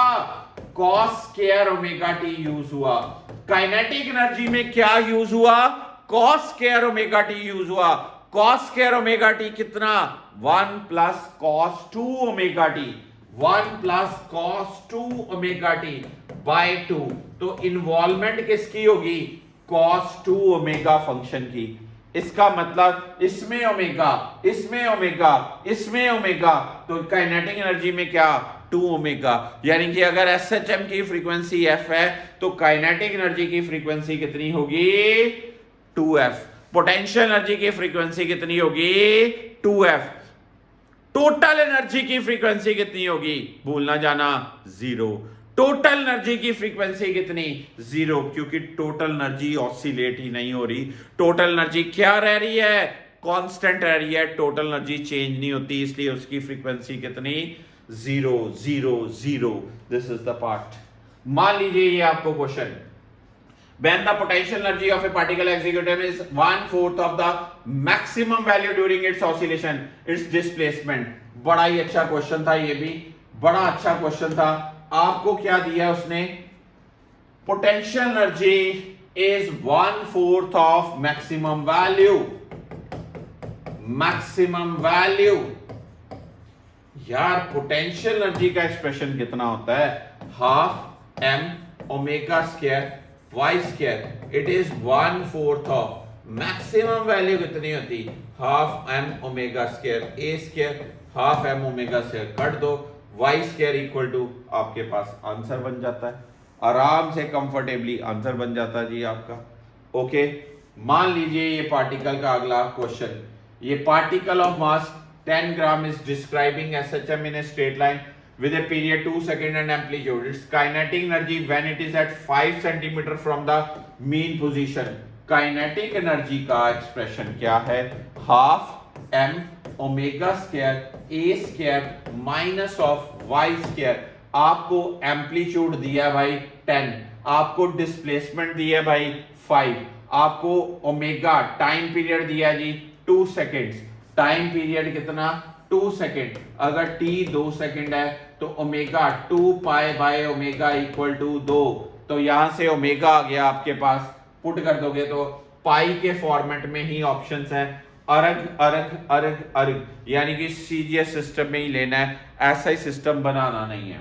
Cos square omega t use हुआ। काइनेटिक एनर्जी में क्या यूज हुआ? Cos square omega t use हुआ। कॉस स्क्वायर ओमेगा टी कितना? 1 plus cos 2 omega t, 1 plus cos 2 omega t by 2। तो इन्वॉल्वमेंट किसकी होगी? कॉस 2 ओमेगा फंक्शन की। इसका मतलब इसमें ओमेगा, इसमें ओमेगा, इसमें ओमेगा, तो काइनेटिक एनर्जी में क्या? 2 ओमेगा। यानी कि अगर एसएचएम की फ्रीक्वेंसी एफ है तो काइनेटिक एनर्जी की फ्रीक्वेंसी कितनी होगी? 2F। पोटेंशियल एनर्जी की फ्रीक्वेंसी कितनी होगी? 2F। टोटल एनर्जी की फ्रीक्वेंसी कितनी होगी? भूलना जाना 0। टोटल एनर्जी की फ्रीक्वेंसी कितनी? 0, क्योंकि टोटल एनर्जी ऑसिलेट ही नहीं हो रही। टोटल एनर्जी क्या रह रही है? कांस्टेंट रह रही है। टोटल एनर्जी चेंज नहीं होती, इसलिए उसकी फ्रीक्वेंसी कितनी? 0 0 0। This is the part. मान लीजिए ये आपको question, when the potential energy of a particle executed is 1/4 of the maximum value during its oscillation, its displacement। बड़ा ही अच्छा क्वेश्चन था, ये भी बड़ा अच्छा क्वेश्चन था। आपको क्या दिया उसने? Potential energy is 1/4 of maximum value. Maximum value यार, पोटेंशियल एनर्जी का एक्सप्रेशन कितना होता है? 12m omega square Y square. It is 1/4 of maximum value कितनी होती? 12m omega square a square, 12m omega square cut दो, वाई स्क्वायर इक्वल टू आपके पास आंसर बन जाता है। आराम से कंफर्टेबली आंसर बन जाता है जी आपका। ओके, मान लीजिए ये पार्टिकल का अगला क्वेश्चन, ये particle of mass 10 gram is describing SHM in a straight line with a period 2 second and amplitude. Its kinetic energy when it is at 5 centimeter from the mean position. Kinetic energy का expression क्या है? 12m omega square a square minus of y square। आपको amplitude दिया भाई 10, आपको displacement दिया भाई 5, आपको ओमेगा टाइम पीरियड दिया जी 2 सेकेंड्स। टाइम पीरियड कितना? 2 सेकेंड। अगर t 2 सेकेंड है तो omega 2 pi by omega equal to 2। तो यहां से ओमेगा आ गया आपके पास, पुट कर दोगे तो पाई के फॉर्मेट में ही ऑप्शंस है, अर्ग अर्ग अर्ग अर्ग, यानी कि सीजीएस सिस्टम में ही लेना है, ऐसा ही सिस्टम बनाना नहीं है।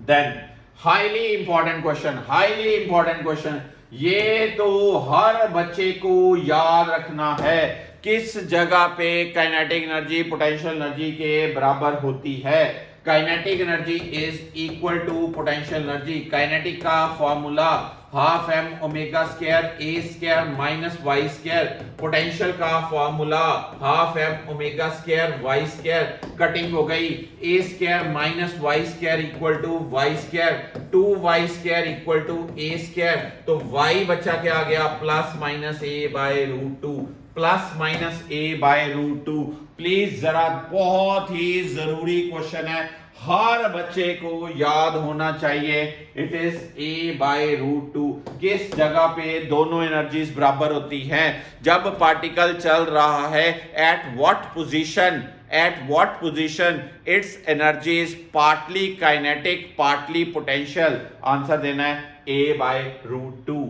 Then highly important question, highly important question, ये तो हर बच्चे को याद रखना है। किस जगह पे काइनेटिक एनर्जी पोटेंशियल एनर्जी के बराबर होती है? Kinetic energy is equal to potential energy. Kinetic का formula half M omega square ए square minus Y square. Potential का formula half M omega square Y square, cutting हो गई, A square minus Y square equal to Y square, 2y square equal to A square. तो y बचा क्या आ गया, plus minus A by root 2, plus minus A by root 2। Please जरा बहुत ही जरूरी क्वेश्चन है, हर बच्चे को याद होना चाहिए। It is a by root 2। किस जगह पे दोनों एनर्जीज बराबर होती हैं, जब पार्टिकल चल रहा है, at what position its energy is partly kinetic partly potential. Answer देना है a by root 2।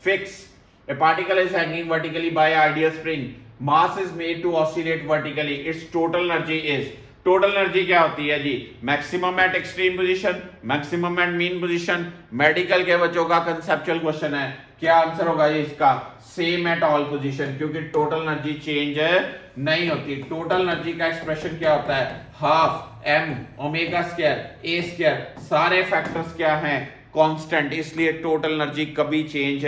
Fix, a particle is hanging vertically by ideal spring, mass is made to oscillate vertically, its total energy is, total energy क्या होती है जी, maximum at extreme position, maximum at mean position. Medical के बच्चों का conceptual question है, क्या answer होगा ये इसका, सेम एट ऑल पोजीशन, क्योंकि टोटल एनर्जी चेंज नहीं होती। टोटल एनर्जी का एक्सप्रेशन क्या होता है, हाफ एम ओमेगा स्क्वायर ए स्क्वायर, सारे फैक्टर्स क्या हैं, कांस्टेंट, इसलिए टोटल एनर्जी कभी चेंज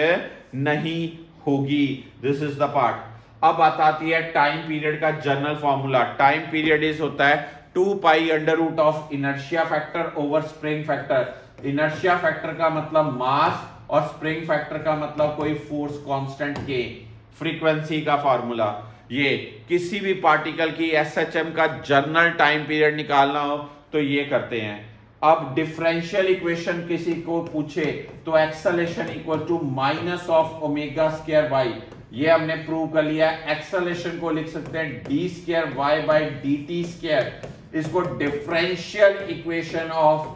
नहीं होगी। This is the part. अब आती है टाइम पीरियड का general formula. Time period is होता है 2 pi under root of inertia factor over spring factor. Inertia factor का मतलब मास और स्प्रिंग फैक्टर का मतलब कोई फोर्स कांस्टेंट के। फ्रीक्वेंसी का फॉर्मूला ये, किसी भी पार्टिकल की एसएचएम का जनरल टाइम पीरियड निकालना हो तो ये करते हैं। अब डिफरेंशियल इक्वेशन किसी को पूछे तो acceleration equal to minus of omega square y, ये हमने प्रूव कर लिया। एक्सेलरेशन को लिख सकते हैं d square y by d t square. इसको डिफरेंशियल इक्वेशन ऑफ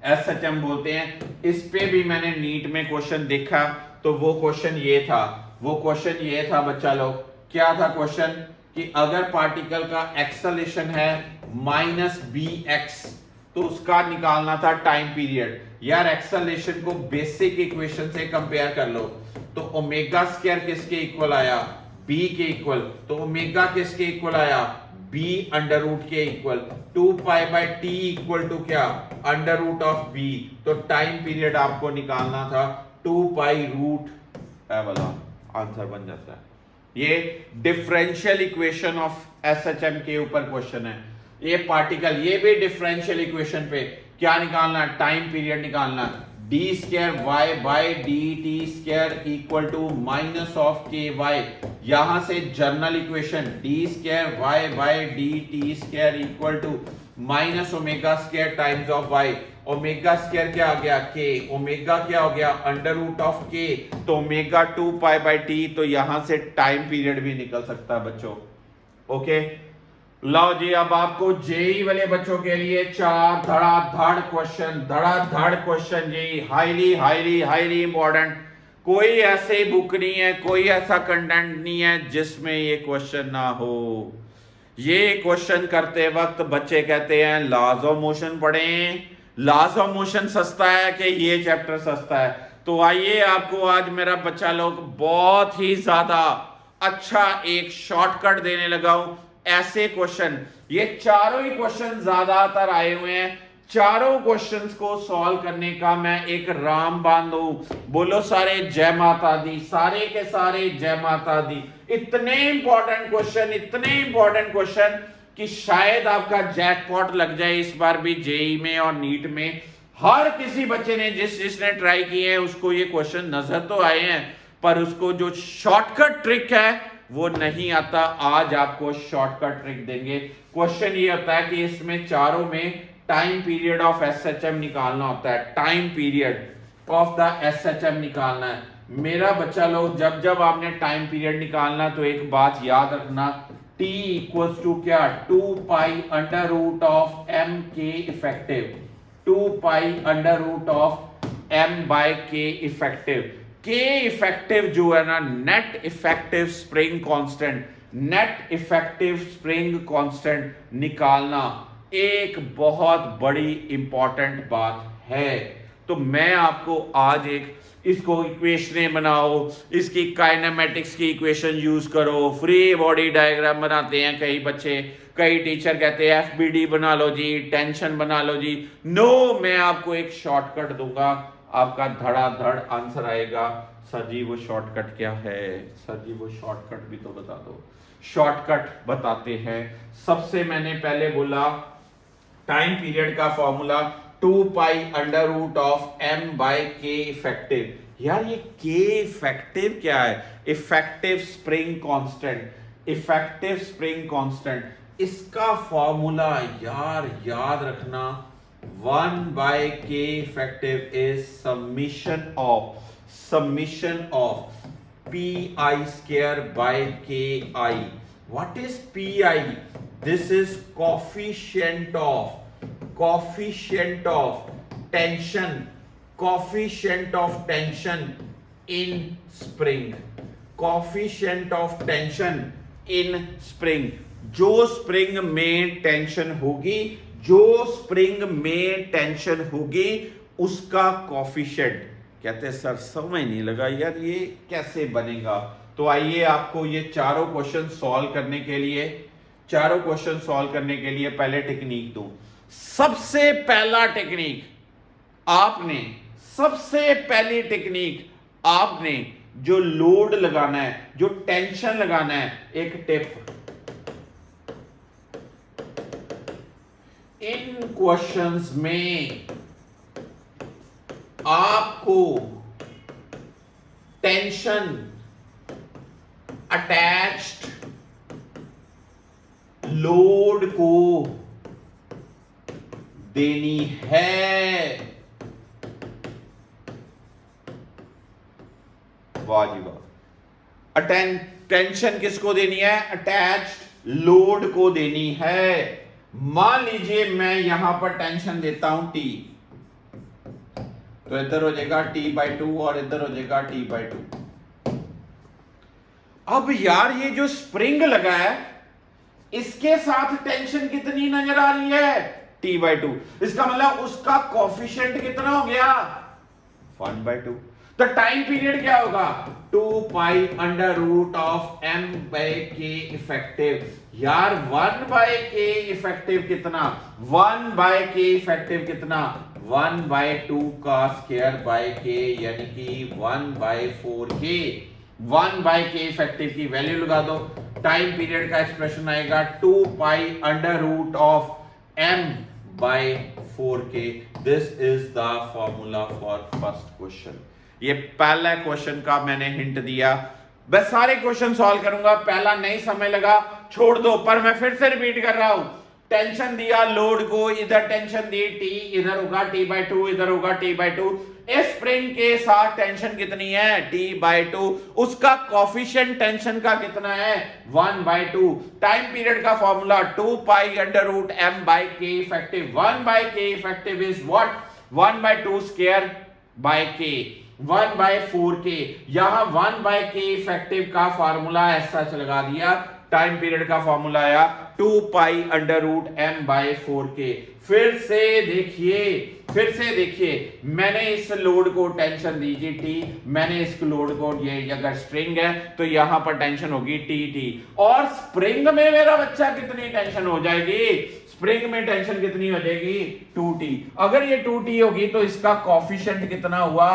एसएचएम बोलते हैं। इस पे भी मैंने नीट में क्वेश्चन देखा, तो वो क्वेश्चन ये था बच्चा लोग, क्या था क्वेश्चन, कि अगर पार्टिकल का एक्सेलरेशन है माइनस बी एक्स, तो उसका निकालना था टाइम पीरियड। यार एक्सेलरेशन को बेसिक इक्वेशन से कंपेयर कर लो, तो ओमेगा स्क्वायर किसके इक्वल आया, b के इक्वल, तो ओमेगा किसके इक्वल आया, b अंडर रूट के equal. 2 pi by t equal to क्या, अंडर रूट ऑफ b। तो टाइम पीरियड आपको निकालना था 2 पाई रूट, वाला आंसर बन जाता है। ये डिफरेंशियल इक्वेशन ऑफ एसएचएम के ऊपर क्वेश्चन है। ये पार्टिकल, ये भी डिफरेंशियल इक्वेशन पे क्या निकालना, टाइम पीरियड निकालना। D square y by d t square equal to minus of k y. यहां से general equation d square y by d t square equal to minus omega square times of y. Omega square क्या आ गया, के, omega क्या हो गया, under root of के, तो ओमेगा 2 पाई बाई टी। तो यहां से टाइम पीरियड भी निकल सकता है बच्चों। ओके, लो जी, अब आपको जेई वाले बच्चों के लिए 4 धड़ाधड़ क्वेश्चन जी, हाईली इंपॉर्टेंट। कोई ऐसे बुक नहीं है, कोई ऐसा कंटेंट नहीं है जिसमें ये क्वेश्चन ना हो। ये क्वेश्चन करते वक्त बच्चे कहते हैं लॉज ऑफ मोशन पढ़ें। लॉज ऑफ मोशन सस्ता है कि ये चैप्टर सस्ता है? तो आइए आपको आज मेरा बच्चा लोग बहुत ही ज्यादा अच्छा एक शॉर्टकट देने लगा हूं। ऐसे क्वेश्चन, ये चारों ही क्वेश्चन ज्यादातर आए हुए हैं, चारों क्वेश्चंस को सॉल्व करने का मैं एक रामबाण दूं। बोलो सारे जय माता दी, सारे के सारे जय माता दी। इतने इंपॉर्टेंट क्वेश्चन कि शायद आपका जैकपॉट लग जाए इस बार भी जेई में और नीट में। हर किसी बच्चे ने जिसने ट्राई किए हैं उसको ये क्वेश्चन नजर तो आए हैं, पर उसको जो शॉर्टकट ट्रिक है वो नहीं आता। आज आपको शॉर्टकट ट्रिक देंगे। क्वेश्चन ये होता है कि इसमें चारों में टाइम पीरियड ऑफ एसएचएम निकालना होता है। Time period of the SHM निकालना है। मेरा बच्चा लोग, जब आपने टाइम पीरियड निकालना तो एक बात याद रखना, T इक्वल्स टू क्या, 2 pi under root of m k effective, 2 pi under root of m by k effective. K effective जो है ना, नेट इफेक्टिव स्प्रिंग कांस्टेंट निकालना एक बहुत बड़ी इंपॉर्टेंट बात है। तो मैं आपको आज एक, इसको इक्वेशनें बनाओ, इसकी काइनेमेटिक्स की इक्वेशन यूज करो, फ्री बॉडी डायग्राम बनाते हैं कई बच्चे, कई टीचर कहते हैं एफबीडी बना लो जी, टेंशन बना लो जी। नो, मैं आपको एक शॉर्टकट दूंगा, आपका धड़ाधड़ आंसर आएगा। सर जी वो शॉर्टकट क्या है? सर जी वो शॉर्टकट भी तो बता दो। शॉर्टकट बताते हैं। सबसे मैंने पहले बोला टाइम पीरियड का formula 2 pi under root of m by k effective. यार ये k इफेक्टिव क्या है? Effective spring constant. Effective spring constant इसका फॉर्मूला यार याद रखना 1 by k effective is summation of pi square by ki. What is pi? This is coefficient of tension in spring. Coefficient of tension in spring. जो spring में tension होगी उसका coefficient कहते हैं। सर समझ नहीं लगा यार ये कैसे बनेगा। तो आइए आपको ये चारों क्वेश्चन सॉल्व करने के लिए पहले टेक्निक दूं। सबसे पहली टेक्निक आपने जो लोड लगाना है, जो टेंशन लगाना है, एक टिप। इन क्वेश्चंस में आपको टेंशन अटैच्ड लोड को देनी है। वाह जी वाह। टेंशन किसको देनी है? अटैच्ड लोड को देनी है। मान लीजिए मैं यहां पर टेंशन देता हूं T, तो इधर हो जाएगा T/2 और इधर हो जाएगा T/2। अब यार ये जो स्प्रिंग लगा है इसके साथ टेंशन कितनी नजर आ रही है? T/2। इसका मतलब उसका कोफिशिएंट कितना हो गया? 1/2। तो टाइम पीरियड क्या होगा? 2 pi under root of m by k effective. यार 1 बाय k इफेक्टिव कितना? 1 बाय k इफेक्टिव कितना? 1/2 का स्क्वायर बाय k, यानी कि 1/4k। 1 बाय k इफेक्टिव की वैल्यू लगा दो। टाइम पीरियड का एक्सप्रेशन आएगा 2 pi under root of m by 4k। This is the formula for first question. ये पहला क्वेश्चन का मैंने हिंट दिया। बस सारे क्वेश्चन सॉल्व करूंगा। पहला नहीं समय लगा छोड़ दो, पर मैं फिर से रिपीट कर रहा हूं। टेंशन दिया लोड को, इधर टेंशन दी T, इधर होगा T/2, इधर होगा T/2। इस स्प्रिंग के साथ टेंशन कितनी है? T/2। उसका कोफिशिएंट टेंशन का कितना है? 1/2। टाइम पीरियड का formula 2 pi under root m by k effective. 1 by k effective is what? 1/2 square by k, 1/4k। यहां 1 बाय k इफेक्टिव का फार्मूला ऐसा लगा दिया। टाइम पीरियड का फॉर्मूला आया 2 pi under root m by 4k। फिर से देखिए मैंने इस लोड को टेंशन दी जी T, मैंने इस लोड को, ये अगर स्प्रिंग है तो यहां पर टेंशन होगी T। और स्प्रिंग में मेरा बच्चा कितनी टेंशन हो जाएगी? स्प्रिंग में टेंशन कितनी हो जाएगी? 2T। अगर ये 2T होगी तो इसका कोफिशिएंट कितना हुआ?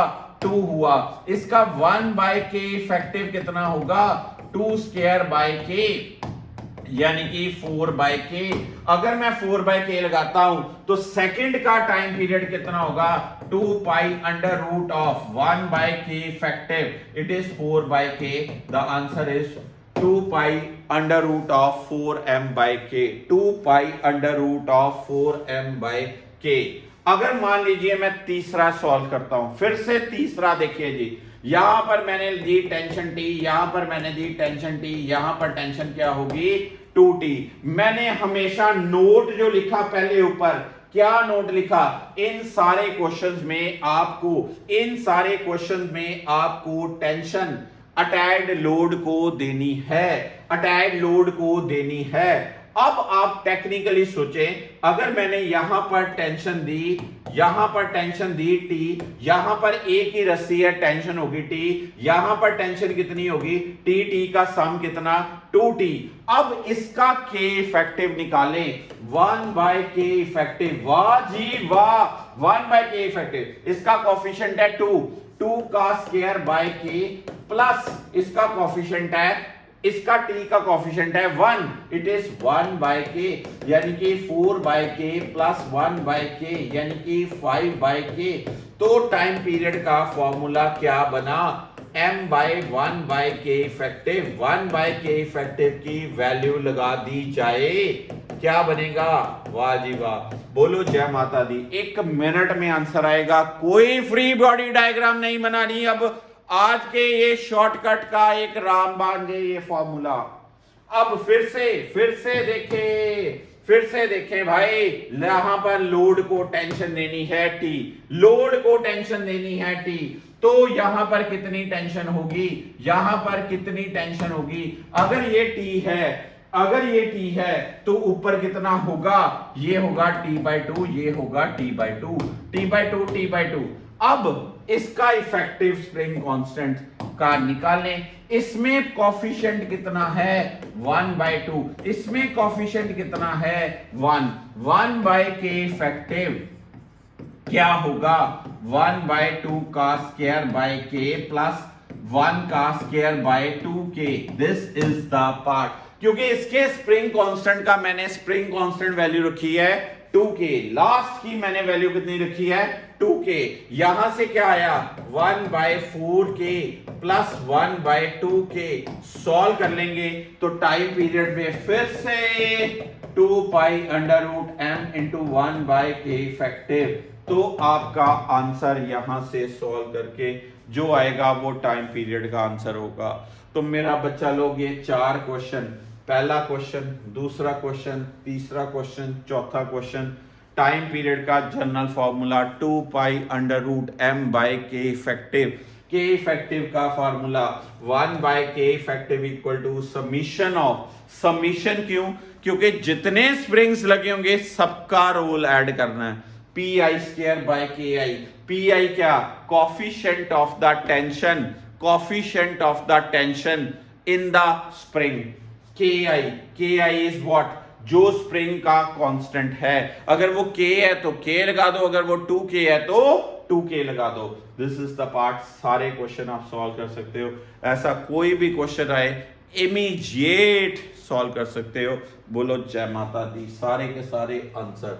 2 हुआ। इसका 1 बाय k इफेक्टिव कितना होगा? 2 स्क्वायर बाय k, यानी कि 4/k। अगर मैं 4/k लगाता हूं तो सेकंड का टाइम पीरियड कितना होगा? 2 pi under root of 1/k effective. It is 4/k। The answer is 2 pi under root of 4m/k। 2 pi under root of 4m/k। अगर मान लीजिए मैं तीसरा सॉल्व करता हूं, फिर से तीसरा देखिए जी। यहां पर मैंने दी टेंशन T, यहां पर मैंने दी टेंशन T, यहां पर टेंशन क्या होगी? 2T। मैंने हमेशा नोट जो लिखा पहले ऊपर, क्या नोट लिखा? इन सारे क्वेश्चंस में आपको टेंशन अटैच्ड लोड को देनी है। अब आप टेक्निकली सोचें, अगर मैंने यहां पर टेंशन दी, यहां पर टेंशन दी टी, यहां पर एक ही रस्सी है, टेंशन होगी टी, यहां पर टेंशन कितनी होगी टी, टी का सम कितना 2t। अब इसका के इफेक्टिव निकालें, 1/k इफेक्टिव, वाह जी वाह, 1/k इफेक्टिव, इसका कोफिशिएंट है 2 का स्क्वायर बाय के प्लस इसका कोफिशिएंट है, इसका t का कोफिशिएंट है 1, इट इज 1/k, यानी कि 4/k प्लस 1/k यानी कि 5/k। तो टाइम पीरियड का फॉर्मूला क्या बना, m/1/k इफेक्टिव, 1/k इफेक्टिव की वैल्यू लगा दी जाए, क्या बनेगा, वाह जी वाह, बोलो जय माता दी। 1 मिनट में आंसर आएगा, कोई फ्री बॉडी डायग्राम नहीं बनानी। अब आज के ये शॉर्टकट का एक रामबाण है ये फॉर्मूला। अब फिर से देखें भाई, यहां पर लोड को टेंशन देनी है टी, लोड को टेंशन देनी है टी, तो यहां पर कितनी टेंशन होगी, यहां पर कितनी टेंशन होगी, अगर ये टी है तो ऊपर कितना होगा, ये होगा t/2, ये होगा t/2। अब इसका इफेक्टिव स्प्रिंग कांस्टेंट का निकालें, इसमें कोफिशिएंट कितना है 1/2, इसमें कोफिशिएंट कितना है 1/k इफेक्टिव क्या होगा 1/2 का स्क्वायर बाय k प्लस 1 का square by 2k। This is the part, क्योंकि इसके स्प्रिंग कांस्टेंट का मैंने स्प्रिंग कांस्टेंट वैल्यू रखी है 2k, लास्ट की मैंने वैल्यू कितनी रखी है 2k, यहां से क्या आया 1/4k प्लस 1/2k, सॉल्व कर लेंगे तो टाइम पीरियड में फिर से 2π√m इंटू 1/k इफेक्टिव। तो आपका आंसर यहां से सॉल्व करके जो आएगा वो टाइम पीरियड का आंसर होगा। तो मेरा बच्चा लोग ये 4 क्वेश्चन, पहला क्वेश्चन, दूसरा क्वेश्चन, तीसरा क्वेश्चन, चौथा क्वेश्चन, टाइम पीरियड का general formula 2π√m/k effective, k effective का formula 1/k effective equal to summation of, summation क्यों, क्योंकि जितने स्प्रिंग्स लगे होंगे सबका रोल ऐड करना है, pi²/ki, pi क्या, coefficient of the tension, coefficient of the tension in the spring, ki is what, जो स्प्रिंग का कांस्टेंट है, अगर वो k है तो k लगा दो, अगर वो 2k है तो 2k लगा दो। दिस इज द पार्ट, सारे क्वेश्चन आप सॉल्व कर सकते हो, ऐसा कोई भी क्वेश्चन आए इमीडिएट सॉल्व कर सकते हो। बोलो जय माता दी, सारे के सारे आंसर।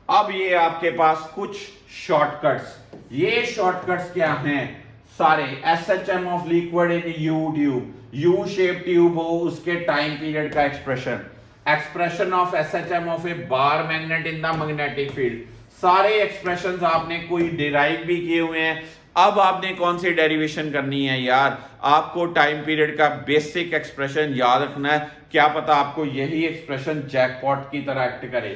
अब ये आपके पास कुछ शॉर्टकट्स, ये शॉर्टकट्स क्या हैं, सारे SHM of liquid in U tube, U shape tube हो उसके टाइम पीरियड का expression of SHM of A bar magnet in the magnetic field, सारे एक्सप्रेशंस आपने कोई डिराइव भी किए हुए हैं। अब आपने कौन सी डेरिवेशन करनी है यार, आपको टाइम पीरियड का बेसिक एक्सप्रेशन याद रखना है, क्या पता आपको यही एक्सप्रेशन जैकपॉट की तरह एक्ट करे।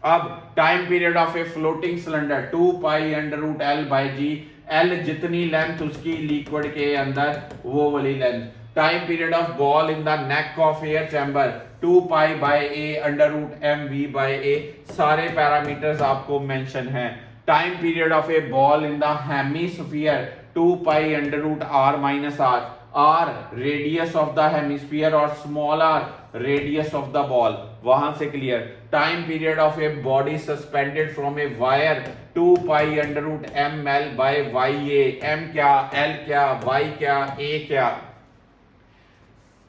अब time period of a floating cylinder 2π√L/g, L जितनी लेंथ उसकी लिक्विड के अंदर वो वाली length. Time period of ball in the neck of air chamber 2π/a√mv/a, सारे पैरामीटर्स आपको मेंशन हैं। Time period of a ball in the hemisphere 2π√r-r, r radius of the hemisphere और small r radius of the ball, वहां से clear. Time period of a body suspended from a wire 2π√mL/ya, m क्या, l क्या, y क्या, a क्या।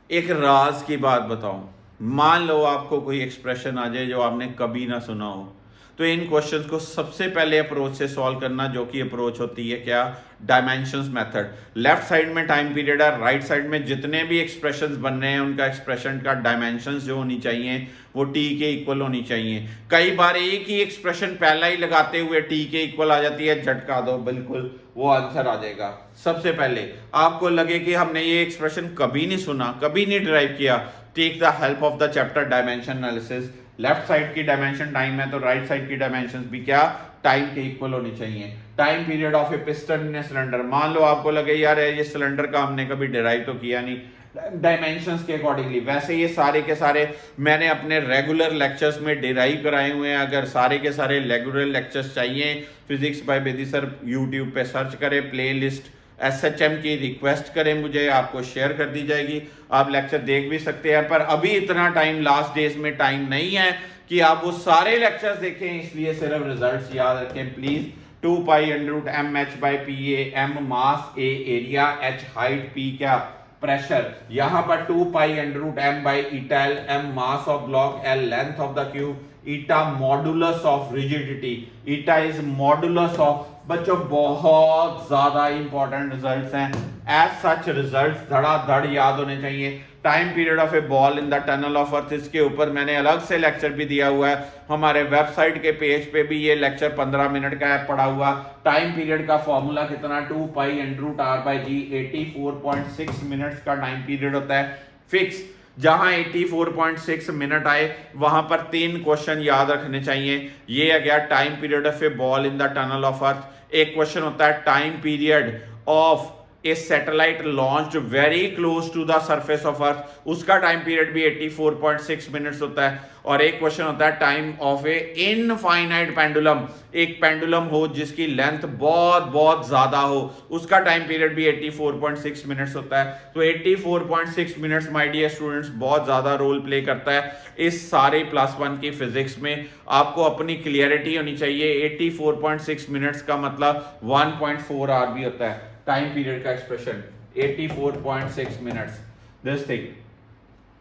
एक राज की बात बताऊं, मान लो आपको कोई एक्सप्रेशन आ जाए जो आपने कभी ना सुना हो, तो इन क्वेश्चंस को सबसे पहले अप्रोच से सॉल्व करना, जो कि अप्रोच होती है क्या, डायमेंशंस मेथड। लेफ्ट साइड में टाइम पीरियड है, राइट साइड में जितने भी एक्सप्रेशंस बन रहे हैं उनका एक्सप्रेशन का डायमेंशंस जो होनी चाहिए वो t के इक्वल होनी चाहिए। कई बार एक ही एक्सप्रेशन पहला ही लगाते हुए t के इक्वल आ जाती है, झटका दो, बिल्कुल वो आंसर आ जाएगा। सबसे पहले आपको लगे कि हमने ये एक्सप्रेशन कभी नहीं सुना, कभी नहीं डिराइव किया, take the help of the chapter dimension analysis. Left side की डायमेंशन टाइम है तो राइट साइड की डायमेंशन भी क्या, टाइम के इक्वल होनी चाहिए। Time period of A piston in a cylinder, मान लो आपको लगे यार ये सिलेंडर का हमने कभी डिराइव तो किया नहीं, डायमेंशंस के अकॉर्डिंगली। वैसे ये सारे के सारे मैंने अपने रेगुलर लेक्चर्स में डिराइव कराए हुए हैं। अगर सारे के सारे रेगुलर लेक्चर्स चाहिए physics bye Bedi sir YouTube पे सर्च करें, प्ले लिस्ट SHM की रिक्वेस्ट करें, मुझे आपको शेयर कर दी जाएगी, आप लेक्चर देख भी सकते हैं। पर अभी इतना टाइम लास्ट डेज में टाइम नहीं है कि आप वो सारे लेक्चर्स देखें, इसलिए सिर्फ रिजल्ट्स याद रखें please. 2 pi under root m h by p a, m mass, a area, h height, p क्या प्रेशर। यहां पर 2 pi under root m by eta l, m mass of block, l length of the cube, eta modulus of rigidity, eta is modulus of. बच्चों बहुत ज्यादा important results हैं, as such results धड़ाधड़ याद होने चाहिए। Time period of a ball in the tunnel of अर्थ, इसके ऊपर मैंने अलग से लेक्चर भी दिया हुआ है, हमारे वेबसाइट के पेज पे भी ये लेक्चर 15 मिनट का है पड़ा हुआ। टाइम पीरियड का फॉर्मूला कितना, 2 pi under root are by g, 84.6 minutes का टाइम पीरियड होता है फिक्स। जहां 84.6 मिनट आए वहां पर 3 क्वेश्चन याद रखने चाहिए। ये आ गया time period of a ball in the tunnel of earth. एक क्वेश्चन होता है time period of a satellite launched very close to the surface of earth, उसका टाइम पीरियड भी 84.6 मिनट्स होता है। और एक क्वेश्चन होता है time of A infinite pendulum, एक पेंडुलम हो जिसकी लेंथ बहुत बहुत ज्यादा हो, उसका टाइम पीरियड भी 84.6 मिनट्स होता है। तो 84.6 मिनट्स माय डियर स्टूडेंट्स बहुत ज्यादा रोल प्ले करता है इस सारे +1 की फिजिक्स में। आपको अपनी क्लियरिटी होनी चाहिए, 84.6 मिनट्स का मतलब 1.4 आवर भी होता है टाइम पीरियड का expression, 84.6 minutes. This thing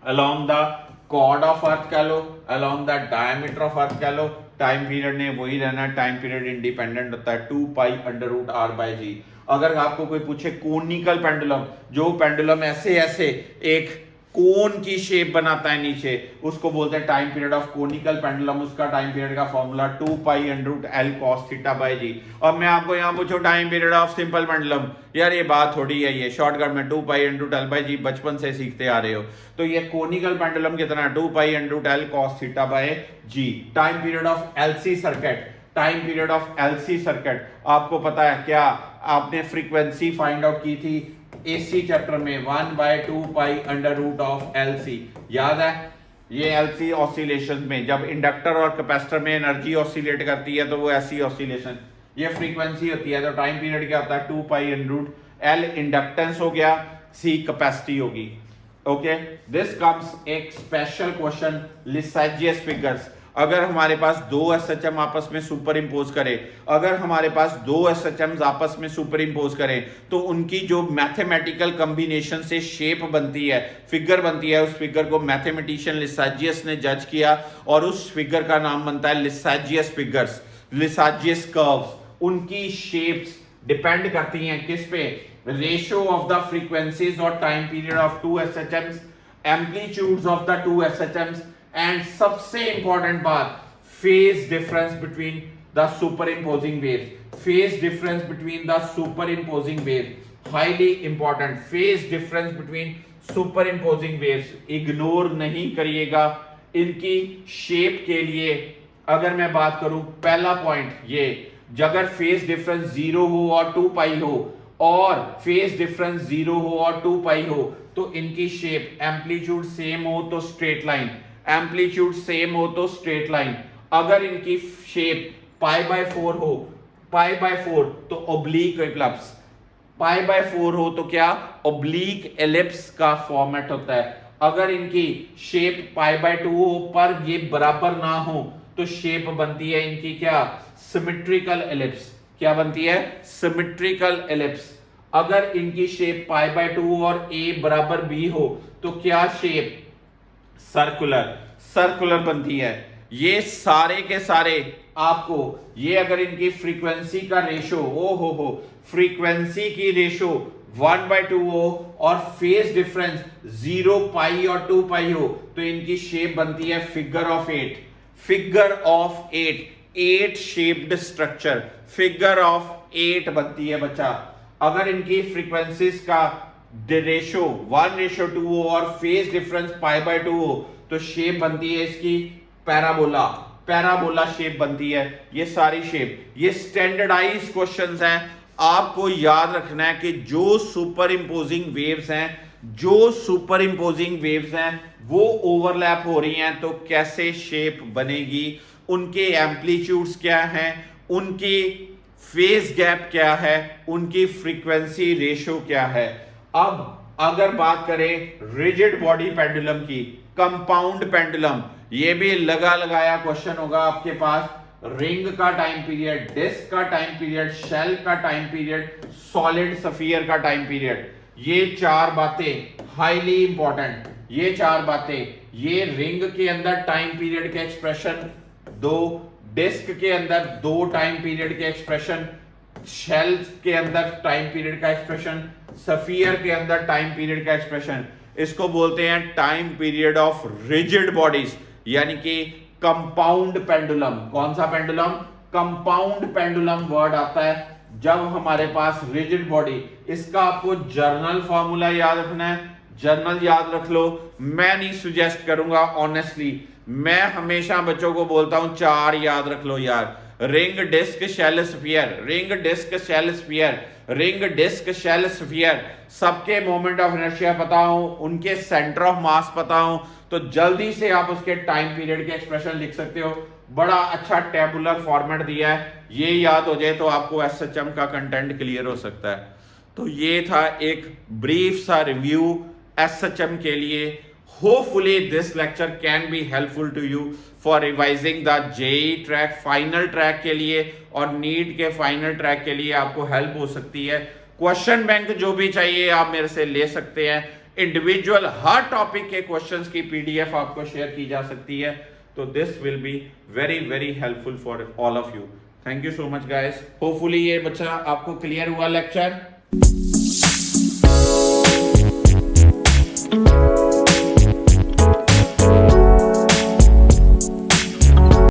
along the chord of earth कह लो, along the diameter of earth कह लो, टाइम पीरियड ने वही रहना है, टाइम पीरियड इंडिपेंडेंट होता है 2 pi under root are by G. अगर आपको कोई पूछे कोनिकल पेंडुलम, जो पेंडुलम ऐसे ऐसे एक कोन की शेप बनाता है नीचे, उसको बोलते हैं time period of conical pendulum, उसका टाइम पीरियड का formula 2 pi under root L cos theta by G. अब मैं आपको यहाँ पूछूं time period of simple pendulum, यार ये बात थोड़ी है, ये शॉर्टकट में 2 pi under root L by G बचपन से सीखते आ रहे हो। तो ये कोनिकल पेंडुलम कितना है, 2 pi under root L cos theta by g. Time period of LC circuit, time period of LC circuit आपको पता है क्या, आपने फ्रीक्वेंसी फाइंड आउट की थी एसी चैप्टर में 1/2 pi under root of LC, याद है। ये एलसी ऑसिलेशन में जब इंडक्टर और कैपेसिटर में एनर्जी ऑसिलेट करती है तो वो ऐसी ऑसिलेशन, ये फ्रीक्वेंसी होती है। तो टाइम पीरियड क्या होता है, 2 pi under root l inductance हो गया, सी कैपेसिटी होगी। ओके, दिस कम्स एक स्पेशल क्वेश्चन लिसाजियस फिगर्स। अगर हमारे पास 2 SHM आपस में सुपर इंपोज करें, अगर हमारे पास 2 SHMs आपस में सुपर इंपोज करें तो उनकी जो मैथमेटिकल कॉम्बिनेशन से शेप बनती है, फिगर बनती है, उस फिगर को मैथमेटिशियन लिसाजियस ने जज किया और उस फिगर का नाम बनता है लिसाजियस फिगर्स, लिसाजियस कर्व्स। उनकी शेप्स डिपेंड करती हैं किस पे, रेशियो ऑफ द फ्रीक्वेंसीज और time period of 2 SHMs, amplitudes of the 2 SHMs, and सबसे इंपॉर्टेंट बात, phase difference between the super imposing wave, phase difference between the super imposing wave, highly important, phase difference between super imposing waves, ignore नहीं करिएगा इनकी shape के लिए। अगर मैं बात करूं पहला पॉइंट ये, अगर फेज डिफरेंस 0 हो और 2 पाई हो, और फेज डिफरेंस 0 हो और 2 पाई हो, तो इनकी शेप, एम्पलीट्यूड सेम हो तो स्ट्रेट लाइन, एम्पलीट्यूड सेम हो तो स्ट्रेट लाइन। अगर इनकी शेप π/4 हो, π/4 तो ओब्लीक एलिप्स, π/4 हो तो क्या, ओब्लीक एलिप्स का फॉर्मेट होता है। अगर इनकी शेप π/2 हो पर ये बराबर ना हो तो शेप बनती है इनकी क्या, सिमेट्रिकल एलिप्स। क्या बनती है, सिमेट्रिकल एलिप्स। अगर इनकी शेप π/2 और a बराबर b हो तो क्या शेप, सर्कुलर, सर्कुलर बनती है। ये सारे के सारे आपको, ये अगर इनकी फ्रीक्वेंसी का रेशो, ओ हो फ्रीक्वेंसी की रेशो 1/2 हो और फेज डिफरेंस 0 पाई और 2 पाई हो तो इनकी शेप बनती है figure of 8, figure of 8, 8 shaped structure, figure of 8 बनती है बच्चा। अगर इनकी फ्रीक्वेंसीज का रेशो 1:2 हो और फेज डिफरेंस π/2 हो तो शेप बनती है इसकी पैराबोला, पैराबोला शेप बनती है। ये सारी शेप, ये स्टैंडर्डाइज क्वेश्चंस हैं। आपको याद रखना है कि जो सुपर इंपोजिंग वेव्स हैं जो सुपर इंपोजिंग वेव्स हैं वो ओवरलैप हो रही हैं तो कैसे शेप बनेगी, उनके एम्पलीट्यूड्स क्या हैं, उनकी फेज गैप क्या है, उनकी फ्रीक्वेंसी रेशियो क्या है। अब अगर बात करें रिजिड बॉडी पेंडुलम की, कंपाउंड पेंडुलम, ये भी लगा लगाया क्वेश्चन होगा आपके पास। रिंग का टाइम पीरियड, डिस्क का टाइम पीरियड, शेल का टाइम पीरियड, सॉलिड स्फीयर का टाइम पीरियड, ये चार बातें हाईली इंपॉर्टेंट। ये चार बातें, ये रिंग के अंदर टाइम पीरियड के एक्सप्रेशन दो, डिस्क के अंदर दो टाइम पीरियड के एक्सप्रेशन, शेल के अंदर टाइम पीरियड का एक्सप्रेशन, स्फीयर के अंदर टाइम पीरियड का एक्सप्रेशन, इसको बोलते हैं time period of rigid bodies, यानी कि कंपाउंड पेंडुलम। कौन सा पेंडुलम? कंपाउंड पेंडुलम वर्ड आता है जब हमारे पास रिजिड बॉडी। इसका आपको जर्नल फॉर्मूला याद रखना है, जर्नल याद रख लो। मैं नहीं सुजेस्ट करूंगा ऑनेस्टली, मैं हमेशा बच्चों को बोलता हूं चार याद रख लो यार। Ring disc shell sphere, ring disc shell sphere, ring disc shell sphere, सबके मोमेंट ऑफ इनर्शिया पता हो, उनके सेंटर ऑफ मास पता हो, तो जल्दी से आप उसके टाइम पीरियड के एक्सप्रेशन लिख सकते हो। बड़ा अच्छा टेबुलर फॉर्मेट दिया है, ये याद हो जाए तो आपको एसएचएम का कंटेंट क्लियर हो सकता है। तो ये था एक ब्रीफ सा रिव्यू एसएचएम के लिए। Hopefully this lecture can be helpful to you for revising the JEE track, final track के लिए और नीट के फाइनल ट्रैक के लिए आपको हेल्प हो सकती है। क्वेश्चन बैंक जो भी चाहिए आप मेरे से ले सकते हैं। इंडिविजुअल हर टॉपिक के क्वेश्चंस की पीडीएफ आपको शेयर की जा सकती है। तो this will be very very helpful for all of you. Thank you so much guys. Hopefully ये बच्चा आपको क्लियर हुआ लेक्चर।